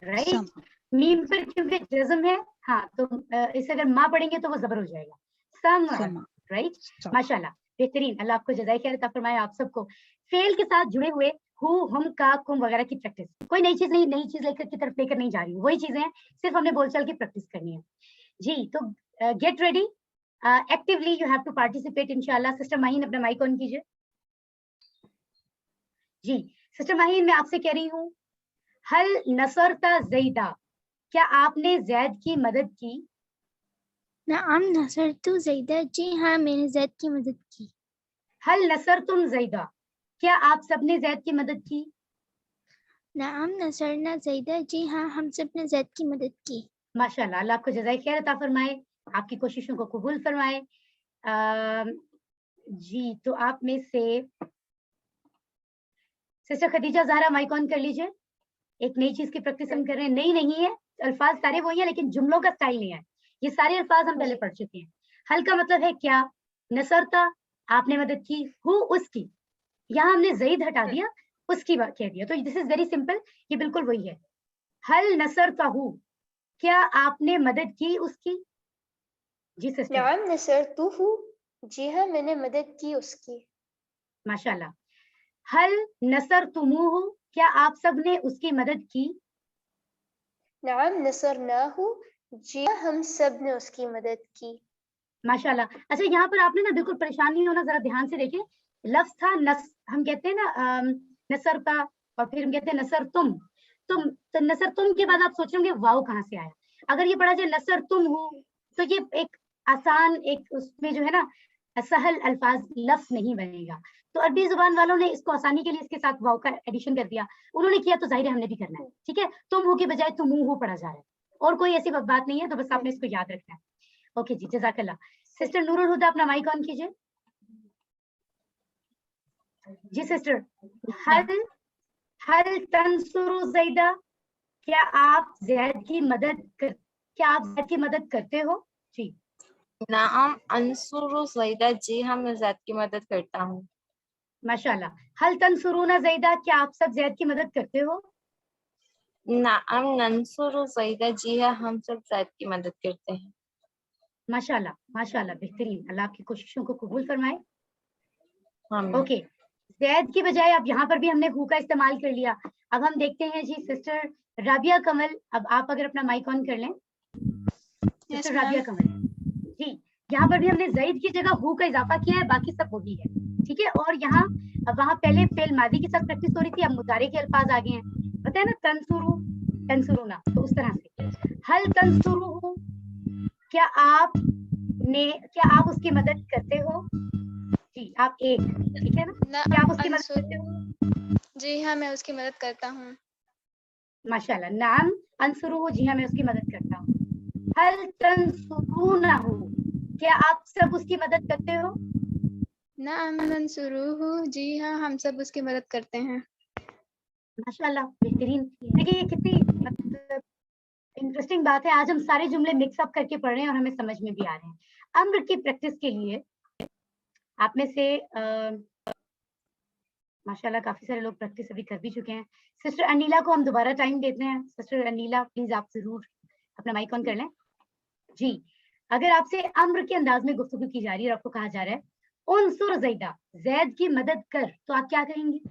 राइट। सम मीम पर क्योंकि जज्म है, हाँ तो इसे अगर माँ पढ़ेंगे तो वो जबर हो जाएगा। सम, समा राइट। सम। माशाल्लाह, बेहतरीन, अल्लाह आपको जज़ाए खैर अता फरमाए आप सबको। फेल के साथ जुड़े हुए हु, हम, का, कुम वगैरह की प्रैक्टिस, कोई नई चीज नहीं, नई चीज लेकर की तरफ लेकर नहीं जा रही हूँ, वही चीजें हैं, सिर्फ हमने बोलचाल की प्रैक्टिस करनी है। जी तो get ready, actively you have to participate इंशाल्लाह। सिस्टर माहीन, अपना माइक ऑन कीजिए। जी सिस्टर माहीन, मैं आपसे कह रही हूँ, हल नसरता ज़ैदा, क्या आपने जैद की मदद की? नाम नसरतु ज़ैदा, जी हाँ मैंने ज़ैद की मदद की। हल नसरतुम ज़ैदा, क्या आप सबने जैद की मदद की? नाम नसरना ज़ैदा, जी हाँ हम सब ने ज़ैद की मदद की। माशाल्लाह, अल्लाह आपको जज़ाए खैर अता फरमाए, आपकी कोशिशों को कबूल फरमाए। जी तो आप में से sister Khadija Zahra, mic on कर लीजिए। एक नई चीज की प्रैक्टिस हम कर रहे हैं, नई नहीं है, अल्फाज सारे वही हैं लेकिन जुमलों का स्टाइल नहीं है। ये सारे अल्फाज हम पहले पढ़ चुके हैं। हल का मतलब है क्या, नसरता आपने मदद की, हु उसकी, यहाँ हमने ज़ईद हटा दिया, उसकी बात कह दिया, तो दिस इज वेरी सिंपल, ये बिल्कुल वही है। हल नसरतहु, क्या आपने मदद की उसकी? जी सिस्टर। नाम नसरतुहु, जी हाँ मैंने मदद की उसकी। माशाल्लाह। हल नसरतुमुहु, क्या आप सब ने उसकी मदद की? नाम नसरनाहु, जी हाँ हम सब ने उसकी मदद की। माशाल्लाह। अच्छा, यहाँ पर आपने ना बिल्कुल परेशान नहीं होना, जरा ध्यान से देखें। लफ्ज था नस, हम कहते हैं ना नसर का, और फिर हम कहते हैं नसर तुम, तो नसर तुम के बाद आप सोच रहे होंगे वाव कहाँ से आया। अगर ये पढ़ा जाए नसर तुम हो, तो ये एक आसान, एक उसमें जो है ना सहल अल्फाज लफ्ज नहीं बनेगा। तो अरबी जुबान वालों ने इसको आसानी के लिए इसके साथ वाव का एडिशन कर दिया, उन्होंने किया तो जाहिर है हमने भी करना है। ठीक है, तुम हो के बजाय तुम हो पढ़ा जा रहा है, और कोई ऐसी बात नहीं है, तो बस आपने इसको याद रखना है। ओके जी, जज़ाकल्लाह। सिस्टर नूरुल हुदा, अपना माइक ऑन कीजिए। जी सिस्टर। हल हल तंसुरु ज़ैदा, क्या आप ज़ैद की मदद करते हो? जी नाम अंसुरु ज़ैदा, जी हाँ मैं ज़ैद की मदद करता हूँ। माशाल्लाह। हल तंसुरुना ज़ैदा, क्या आप सब ज़ैद की मदद करते हो? नाम नंसुरु ज़ैदा, जी हाँ हम सब ज़ैद की मदद करते हैं। माशाल्लाह माशाल्लाह, बेहतरीन, अल्लाह आपकी कोशिशों को कबूल फरमाए। आमीन। ओके, ज़ैद की बजाय अब यहाँ पर भी हमने हु का इस्तेमाल कर लिया। अब हम देखते हैं जी सिस्टर राबिया कमल, अब आप अगर अपना माइक ऑन कर लें। सिस्टर राबिया कमल जी, यहाँ पर भी हमने ज़ैद की जगह हु का इजाफा किया है, बाकी सब वही है। ठीक है, और यहाँ अब वहाँ पहले फेल मादी के साथ प्रैक्टिस हो रही थी, अब मुतारे के अल्फाज आ गए हैं, पता है ना, तंसुरु तंसुरुना, तो उस तरह से। हल तंसुरुहु, क्या आप उसकी मदद करते हो? जी आप एक, ठीक है ना, क्या आप उसकी मदद करते हो? जी हाँ मैं उसकी मदद करता हूँ। माशाल्लाह। नाम अंसुरुहु, जी हाँ मैं उसकी मदद करता हूँ। हल तंसुरूनहु, क्या आप सब उसकी मदद करते हो? नाम नंसुरूहु, जी हाँ हम सब उसकी मदद करते हैं। माशाल्लाह, बेहतरीन। देखिए ये कितनी मतलब इंटरेस्टिंग बात है, आज हम सारे जुमले मिक्स अप करके पढ़ रहे हैं और हमें समझ में भी आ रहे हैं। अम्र की प्रैक्टिस के लिए आप में से माशाल्लाह काफी सारे लोग प्रैक्टिस अभी कर भी चुके हैं। सिस्टर अनीला को हम दोबारा टाइम देते हैं। सिस्टर अनीला प्लीज आप जरूर अपना माइक ऑन कर लें। जी, अगर आपसे अम्र के अंदाज में गुफ्तगू की जा रही है और आपको कहा जा रहा है उनसुर ज़ैदा, ज़ैद की मदद कर, तो आप क्या कहेंगी?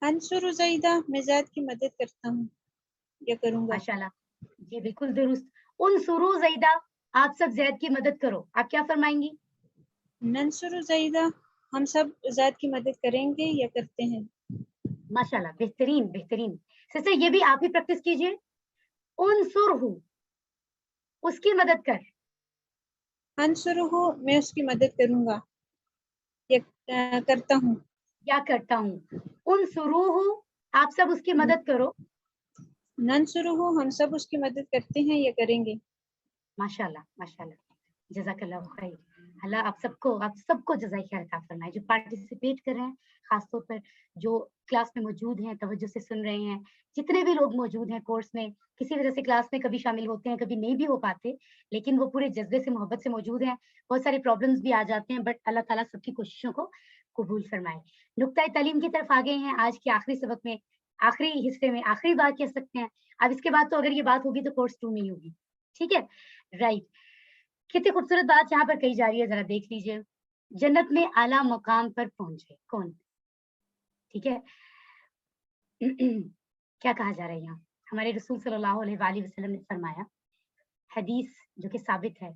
अंसुरु ज़ैदा, मैं ज़ैद की मदद करता हूँ या करूँगा। माशाल्लाह, जी बिल्कुल दुरुस्त। उनसुरु ज़ैदा, आप सब ज़ैद की मदद करो, आप क्या फरमाएंगी? नंसुरु ज़ैदा, हम सब ज़ैद की मदद करेंगे या करते हैं। माशाल्लाह, बेहतरीन बेहतरीन। सिस्टर ये भी आप ही प्रैक्टिस कीजिए। उनसुरहु, उसकी मदद कर। अंसुरुहु, मैं उसकी मदद करूंगा या करता हूँ। या करता हूँ। उनसुरुहु, आप सब उसकी मदद करो। नंसुरुहु, हम सब उसकी मदद करते हैं या करेंगे। माशाल्लाह माशाल्लाह, जज़ाकल्लाह खैर। अल्लाह आप सबको जज़ाए खैर अता फरमाए। जो पार्टिसिपेट कर रहे हैं, खासतौर पर जो क्लास में मौजूद हैं, तवज्जो से सुन रहे हैं, जितने भी लोग मौजूद हैं कोर्स में, किसी वजह से क्लास में कभी शामिल होते हैं, कभी नहीं भी हो पाते, लेकिन वो पूरे जज्बे से मोहब्बत से मौजूद हैं। बहुत सारे प्रॉब्लम्स भी आ जाते हैं, बट अल्लाह ताला सबकी कोशिशों को कबूल फरमाए। नुक्ता तालीम की तरफ आ गए हैं आज के आखिरी सबक में, आखिरी हिस्से में, आखिरी बात कह सकते हैं। अब इसके बाद तो अगर ये बात होगी तो कोर्स 2 में ही होगी, ठीक है, राइट। कितनी खूबसूरत बात यहाँ पर कही जा रही है, जरा देख लीजिए। जन्नत में आला मकाम पर पहुंचे कौन, ठीक है। क्या कहा जा रहा है यहाँ, हमारे रसूल सल्लल्लाहु अलैहि वसल्लम ने फरमाया, हदीस जो कि साबित है,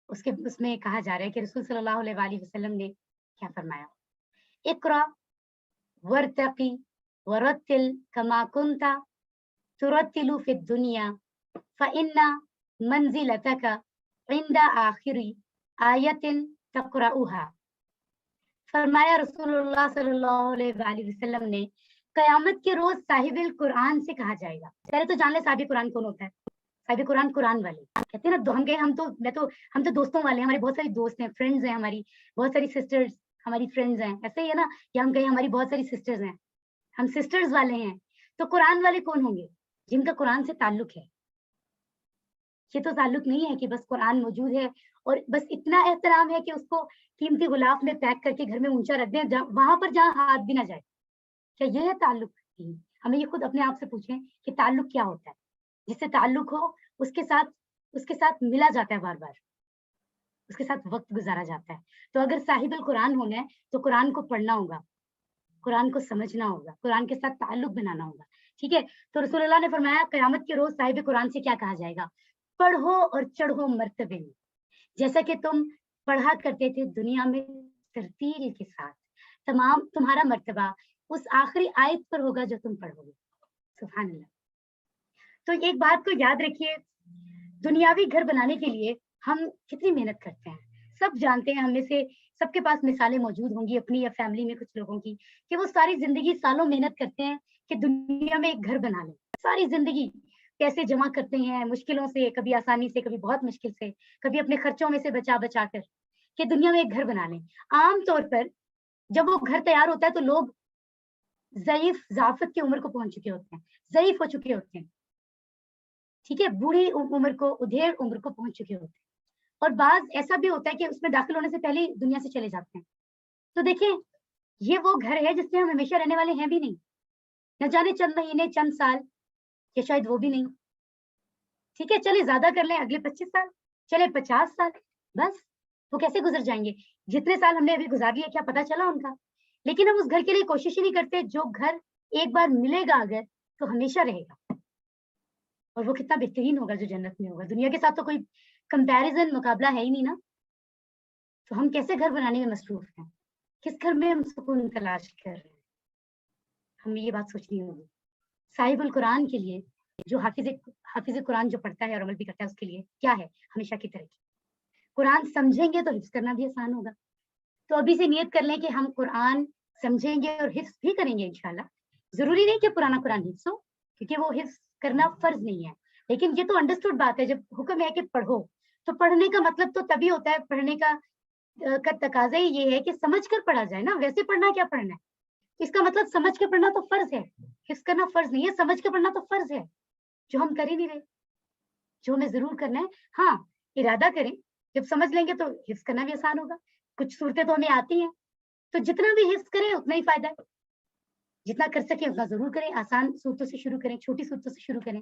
उसमें कहा जा रहा है कि रसूल सल्लल्लाहु अलैहि वसल्लम ने क्या फरमाया, इक़रा वर्तक़ी वरत्तिल कमा कुंता तुरत्तिलु फिद दुनिया फ़इन्ना मंजिलतका इंदा आखिरी आयतिन तक़रऊहा। फरमाया रसूलुल्लाह सल्लल्लाहु अलैहि वसल्लम ने, कयामत के रोज साहिबुल कुरान से कहा जाएगा। पहले तो जान ले साहिब कुरान कौन होता है। साहिब कुरान, कुरान वाले कहते हैं ना, हम गए, हम तो दोस्तों वाले हैं, हमारे बहुत सारी दोस्त हैं, फ्रेंड्स हैं, हमारी बहुत सारी सिस्टर्स हमारी फ्रेंड्स हैं, ऐसे ही है ना, या हम गए हमारी बहुत सारी सिस्टर्स हैं, हम सिस्टर्स वाले हैं। तो कुरान वाले कौन होंगे, जिनका कुरान से ताल्लुक है। ये तो ताल्लुक नहीं है कि बस कुरान मौजूद है और बस इतना एहतराम है कि उसको कीमती गुलाफ में पैक करके घर में ऊंचा रख दें, वहां पर जहाँ हाथ भी ना जाए। क्या ये है ताल्लुक? हमें ये खुद अपने आप से पूछें कि ताल्लुक क्या होता है। जिससे ताल्लुक हो उसके साथ मिला जाता है, बार बार उसके साथ वक्त गुजारा जाता है। तो अगर साहिबुल कुरान होना है तो कुरान को पढ़ना होगा, कुरान को समझना होगा, कुरान के साथ ताल्लुक बनाना होगा, ठीक है। तो रसूलुल्लाह ने फरमाया, कयामत के रोज साहिब कुरान से क्या कहा जाएगा, पढ़ो और चढ़ो मर्तबे में, जैसा कि तुम पढ़ा करते थे दुनिया में तरतील के साथ। तमाम तुम्हारा मर्तबा उस आखिरी आयत पर होगा जो तुम पढ़ोगे। सुभान अल्लाह। तो एक बात को याद रखिए, दुनियावी घर बनाने के लिए हम कितनी मेहनत करते हैं। सब जानते हैं, हमें से सबके पास मिसालें मौजूद होंगी अपनी या फैमिली में कुछ लोगों की, कि वो सारी जिंदगी सालों मेहनत करते हैं कि दुनिया में एक घर बना लें। सारी जिंदगी पैसे जमा करते हैं, मुश्किलों से, कभी आसानी से, कभी बहुत मुश्किल से, कभी अपने खर्चों में से बचा बचा कर, कि दुनिया में एक घर बना लें। आमतौर पर जब वो घर तैयार होता है तो लोग ज़ईफ, ज़ाफ़त की उम्र को पहुंच चुके होते हैं, ज़ईफ हो चुके होते हैं, ठीक है, बूढ़ी उम्र को, उधेड़ उम्र को पहुंच चुके होते हैं। और बाज ऐसा भी होता है कि उसमें दाखिल होने से पहले ही दुनिया से चले जाते हैं। तो देखिए, ये वो घर है जिसमें हम हमेशा रहने वाले हैं भी नहीं, न जाने चंद महीने, चंद साल, या शायद वो भी नहीं, ठीक है। चले ज्यादा कर लें अगले 25 साल, चले 50 साल, बस वो कैसे गुजर जाएंगे। जितने साल हमने अभी गुजार लिए क्या पता चला उनका। लेकिन हम उस घर के लिए कोशिश ही नहीं करते जो घर एक बार मिलेगा अगर तो हमेशा रहेगा, और वो कितना बेहतरीन होगा जो जन्नत में होगा। दुनिया के साथ तो कोई कंपैरिजन, मुकाबला है ही नहीं ना। तो हम कैसे घर बनाने में मसरूफ हैं, किस घर में हम सुकून तलाश कर रहे हैं, हमें ये बात सोचनी होगी। साहिबुल कुरान के लिए, जो हाफिज कुरान जो पढ़ता है और अमल भी करता है, उसके लिए क्या है, हमेशा की तरह कुरान समझेंगे तो हिफ्ज करना भी आसान होगा। तो अभी से नियत कर लें कि हम कुरान समझेंगे और हिफ्ज भी करेंगे इंशाल्लाह। जरूरी नहीं कि पुराना कुरान हिफ्ज हो, क्योंकि वो हिफ्ज करना फर्ज नहीं है, लेकिन ये तो अंडरस्टूड बात है। जब हुक्म है कि पढ़ो, तो पढ़ने का मतलब तो तभी होता है, पढ़ने का तकाजा ही ये है कि समझ कर पढ़ा जाए ना। वैसे पढ़ना क्या पढ़ना है, इसका मतलब समझ के पढ़ना तो फर्ज है, हिफ्ज करना फर्ज नहीं है। समझ के पढ़ना तो फर्ज है, जो हम कर ही नहीं रहे, जो हमें जरूर करना है। हाँ, इरादा करें, जब समझ लेंगे तो हिफ्ज करना भी आसान होगा। कुछ सूरतें तो हमें आती हैं, तो जितना भी हिफ्ज करें उतना ही फायदा है। जितना कर सके उतना जरूर करें। आसान सूरतों से शुरू करें, छोटी सूरतों से शुरू करें,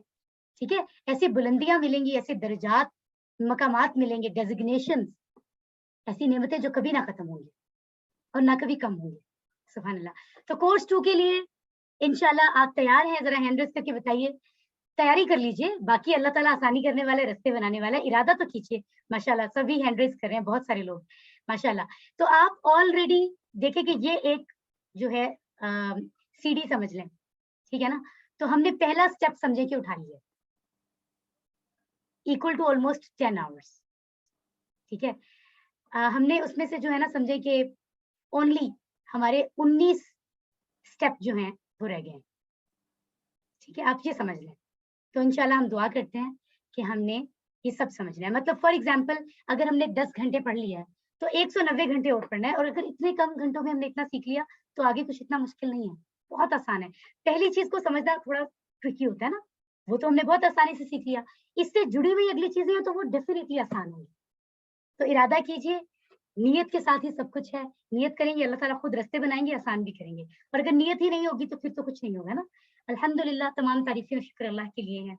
ठीक है। ऐसी बुलंदियां मिलेंगी, ऐसे दर्जात, मकामात मिलेंगे, डेजिग्नेशन, ऐसी नेमतें जो कभी ना खत्म होंगी और ना कभी कम होंगी। सुभान अल्लाह। तो कोर्स 2 के लिए इंशाल्लाह आप तैयार हैं? जरा हैंड रेज करके बताइए, तैयारी कर लीजिए। बाकी अल्लाह ताला आसानी करने वाले, रास्ते बनाने वाला, इरादा तो कीजिए। माशाल्लाह सभी हैंड रेज कर रहे हैं, बहुत सारे लोग, माशाल्लाह। तो आप ऑलरेडी देखें कि ये एक जो है CD समझ लें, ठीक है ना। तो हमने पहला स्टेप समझे कि उठा लिया, इक्वल टू ऑलमोस्ट 10 आवर्स, ठीक है। हमने उसमें से जो है ना समझे कि ओनली हमारे 19 स्टेप जो हैं वो रह गए हैं, ठीक है। आप ये समझ लें। तो इंशाल्लाह हम दुआ करते हैं कि हमने ये सब समझना है। मतलब फॉर एग्जांपल अगर हमने 10 घंटे पढ़ लिया है तो 190 घंटे और पढ़ना है, और अगर इतने कम घंटों में हमने इतना सीख लिया तो आगे कुछ इतना मुश्किल नहीं है, बहुत आसान है। पहली चीज को समझना थोड़ा ट्रिकी होता है ना, वो तो हमने बहुत आसानी से सीख लिया, इससे जुड़ी हुई अगली चीजें हैं तो वो डेफिनेटली आसान होगी। तो इरादा कीजिए, नियत के साथ ही सब कुछ है, नियत करेंगे अल्लाह ताला खुद रास्ते बनाएंगे, आसान भी करेंगे। और अगर नियत ही नहीं होगी तो फिर तो कुछ नहीं होगा ना। अल्हम्दुलिल्लाह, तमाम तारीफें और शुक्र अल्लाह के लिए हैं।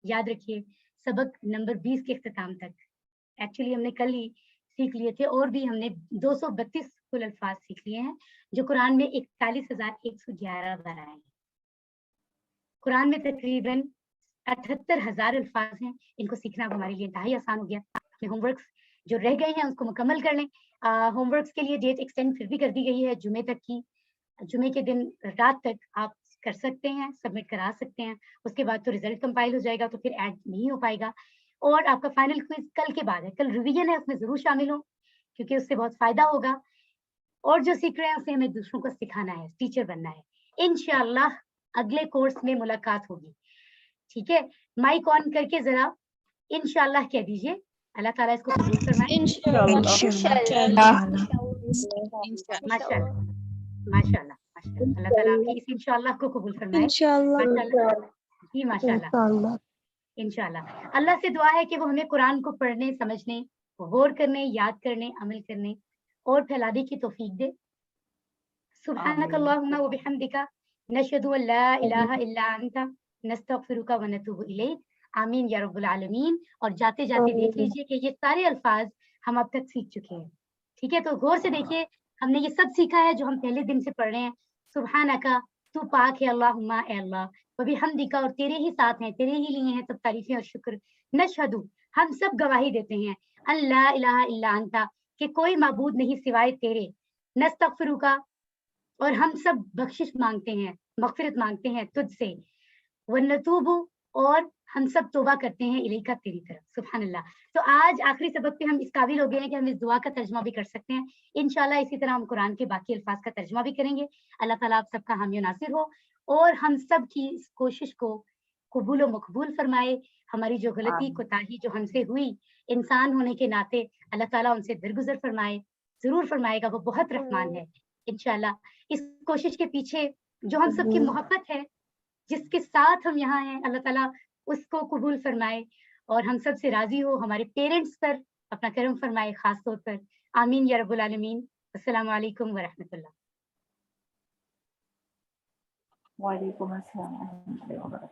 याद रखिए सबक नंबर 20 के इख्तिताम तक एक्चुअली हमने कल ही सीख लिए थे, और भी हमने 232 कुल अल्फाज सीख लिए हैं जो कुरान में 41,111 बार आए हैं। कुरान में तकरीबन 78,000 अल्फाज हैं, इनको सीखना अब हमारे लिए इंतहाई आसान हो गया। अपने होमवर्क्स जो रह गए हैं उसको मुकम्मल कर लें। होमवर्क्स के लिए डेट एक्सटेंड फिर भी कर दी गई है जुमे तक की, जुमे के दिन रात तक आप कर सकते हैं, सबमिट करा सकते हैं। उसके बाद तो रिजल्ट कंपाइल हो जाएगा तो फिर ऐड नहीं हो पाएगा। और आपका फाइनल क्विज कल के बाद है, कल रिवीजन है, उसमें जरूर शामिल हो क्योंकि उससे बहुत फायदा होगा। और जो सीख रहे हैं उसे हमें दूसरों को सिखाना है, टीचर बनना है। इंशाअल्लाह अगले कोर्स में मुलाकात होगी, ठीक है। माइक ऑन करके जरा इंशाअल्लाह कह दीजिए। अल्लाह ताला इसको कबूल फरमाए। माशाअल्लाह माशाअल्लाह माशाअल्लाह, अल्लाह ताला आपकी इस इंशाअल्लाह को कबूल फरमाए। माशाअल्लाह जी, माशाअल्लाह इंशाअल्लाह। अल्लाह से दुआ है कि वो हमें कुरान को पढ़ने, समझने, गौर करने, याद करने, अमल करने और फैलाने की तौफीक दे। सुब्हानकल्लाहुम्मा व बिहम्दिका नशहदु अन ला इलाहा इल्ला अंता नस्तगफिरुका व नतूबु इलैक। आमीन या रब्बुल आलमीन। और जाते जाते देख लीजिए कि ये सारे अल्फाज हम अब तक सीख चुके हैं, ठीक है। तो गौर से देखिए, हमने ये सब सीखा है जो हम पहले दिन से पढ़ रहे हैं। सुब्हानका, तू पाक है अल्लाहुम्मा, ए अल्लाह, व बिहम्दिका, और तेरे ही साथ हैं, तेरे ही लिए हैं सब तारीफें और शुक्र। नशहदु, हम सब गवाही देते हैं, अन ला इलाहा इल्ला अंता, कि कोई माबूद नहीं सिवाय तेरे। नस्तगफिरुका, और हम सब बख्शिश मांगते हैं, मगफिरत मांगते हैं तुझसे। वनतूबु, और हम सब तौबा करते हैं इलैका, तेरी तरफ। सुभान अल्लाह। तो आज आखिरी सबक पे हम इस काबिल हो गए हैं कि हम इस दुआ का तर्जुमा भी कर सकते हैं। इंशाल्लाह इसी तरह हम कुरान के बाकी अल्फाज का तर्जुमा भी करेंगे। अल्लाह ताला आप सबका हामी नासिर हो और हम सब की इस कोशिश को कबूल व मकबूल फरमाए। हमारी जो गलती कोताही जो हमसे हुई, इंसान होने के नाते अल्लाह ताला उनसे दरगुजर फरमाए, जरूर फरमाएगा, वो बहुत रहमान है। इंशाल्लाह इस कोशिश के पीछे जो हम सबकी मोहब्बत है, जिसके साथ हम यहाँ हैं, अल्लाह ताला उसको कबूल फरमाए और हम सब से राजी हो। हमारे पेरेंट्स पर अपना करम फरमाए खास तौर पर। आमीन या रब्बुल आलमीन। अस्सलाम वालेकुम व रहमतुल्लाह। वालेकुम अस्सलाम।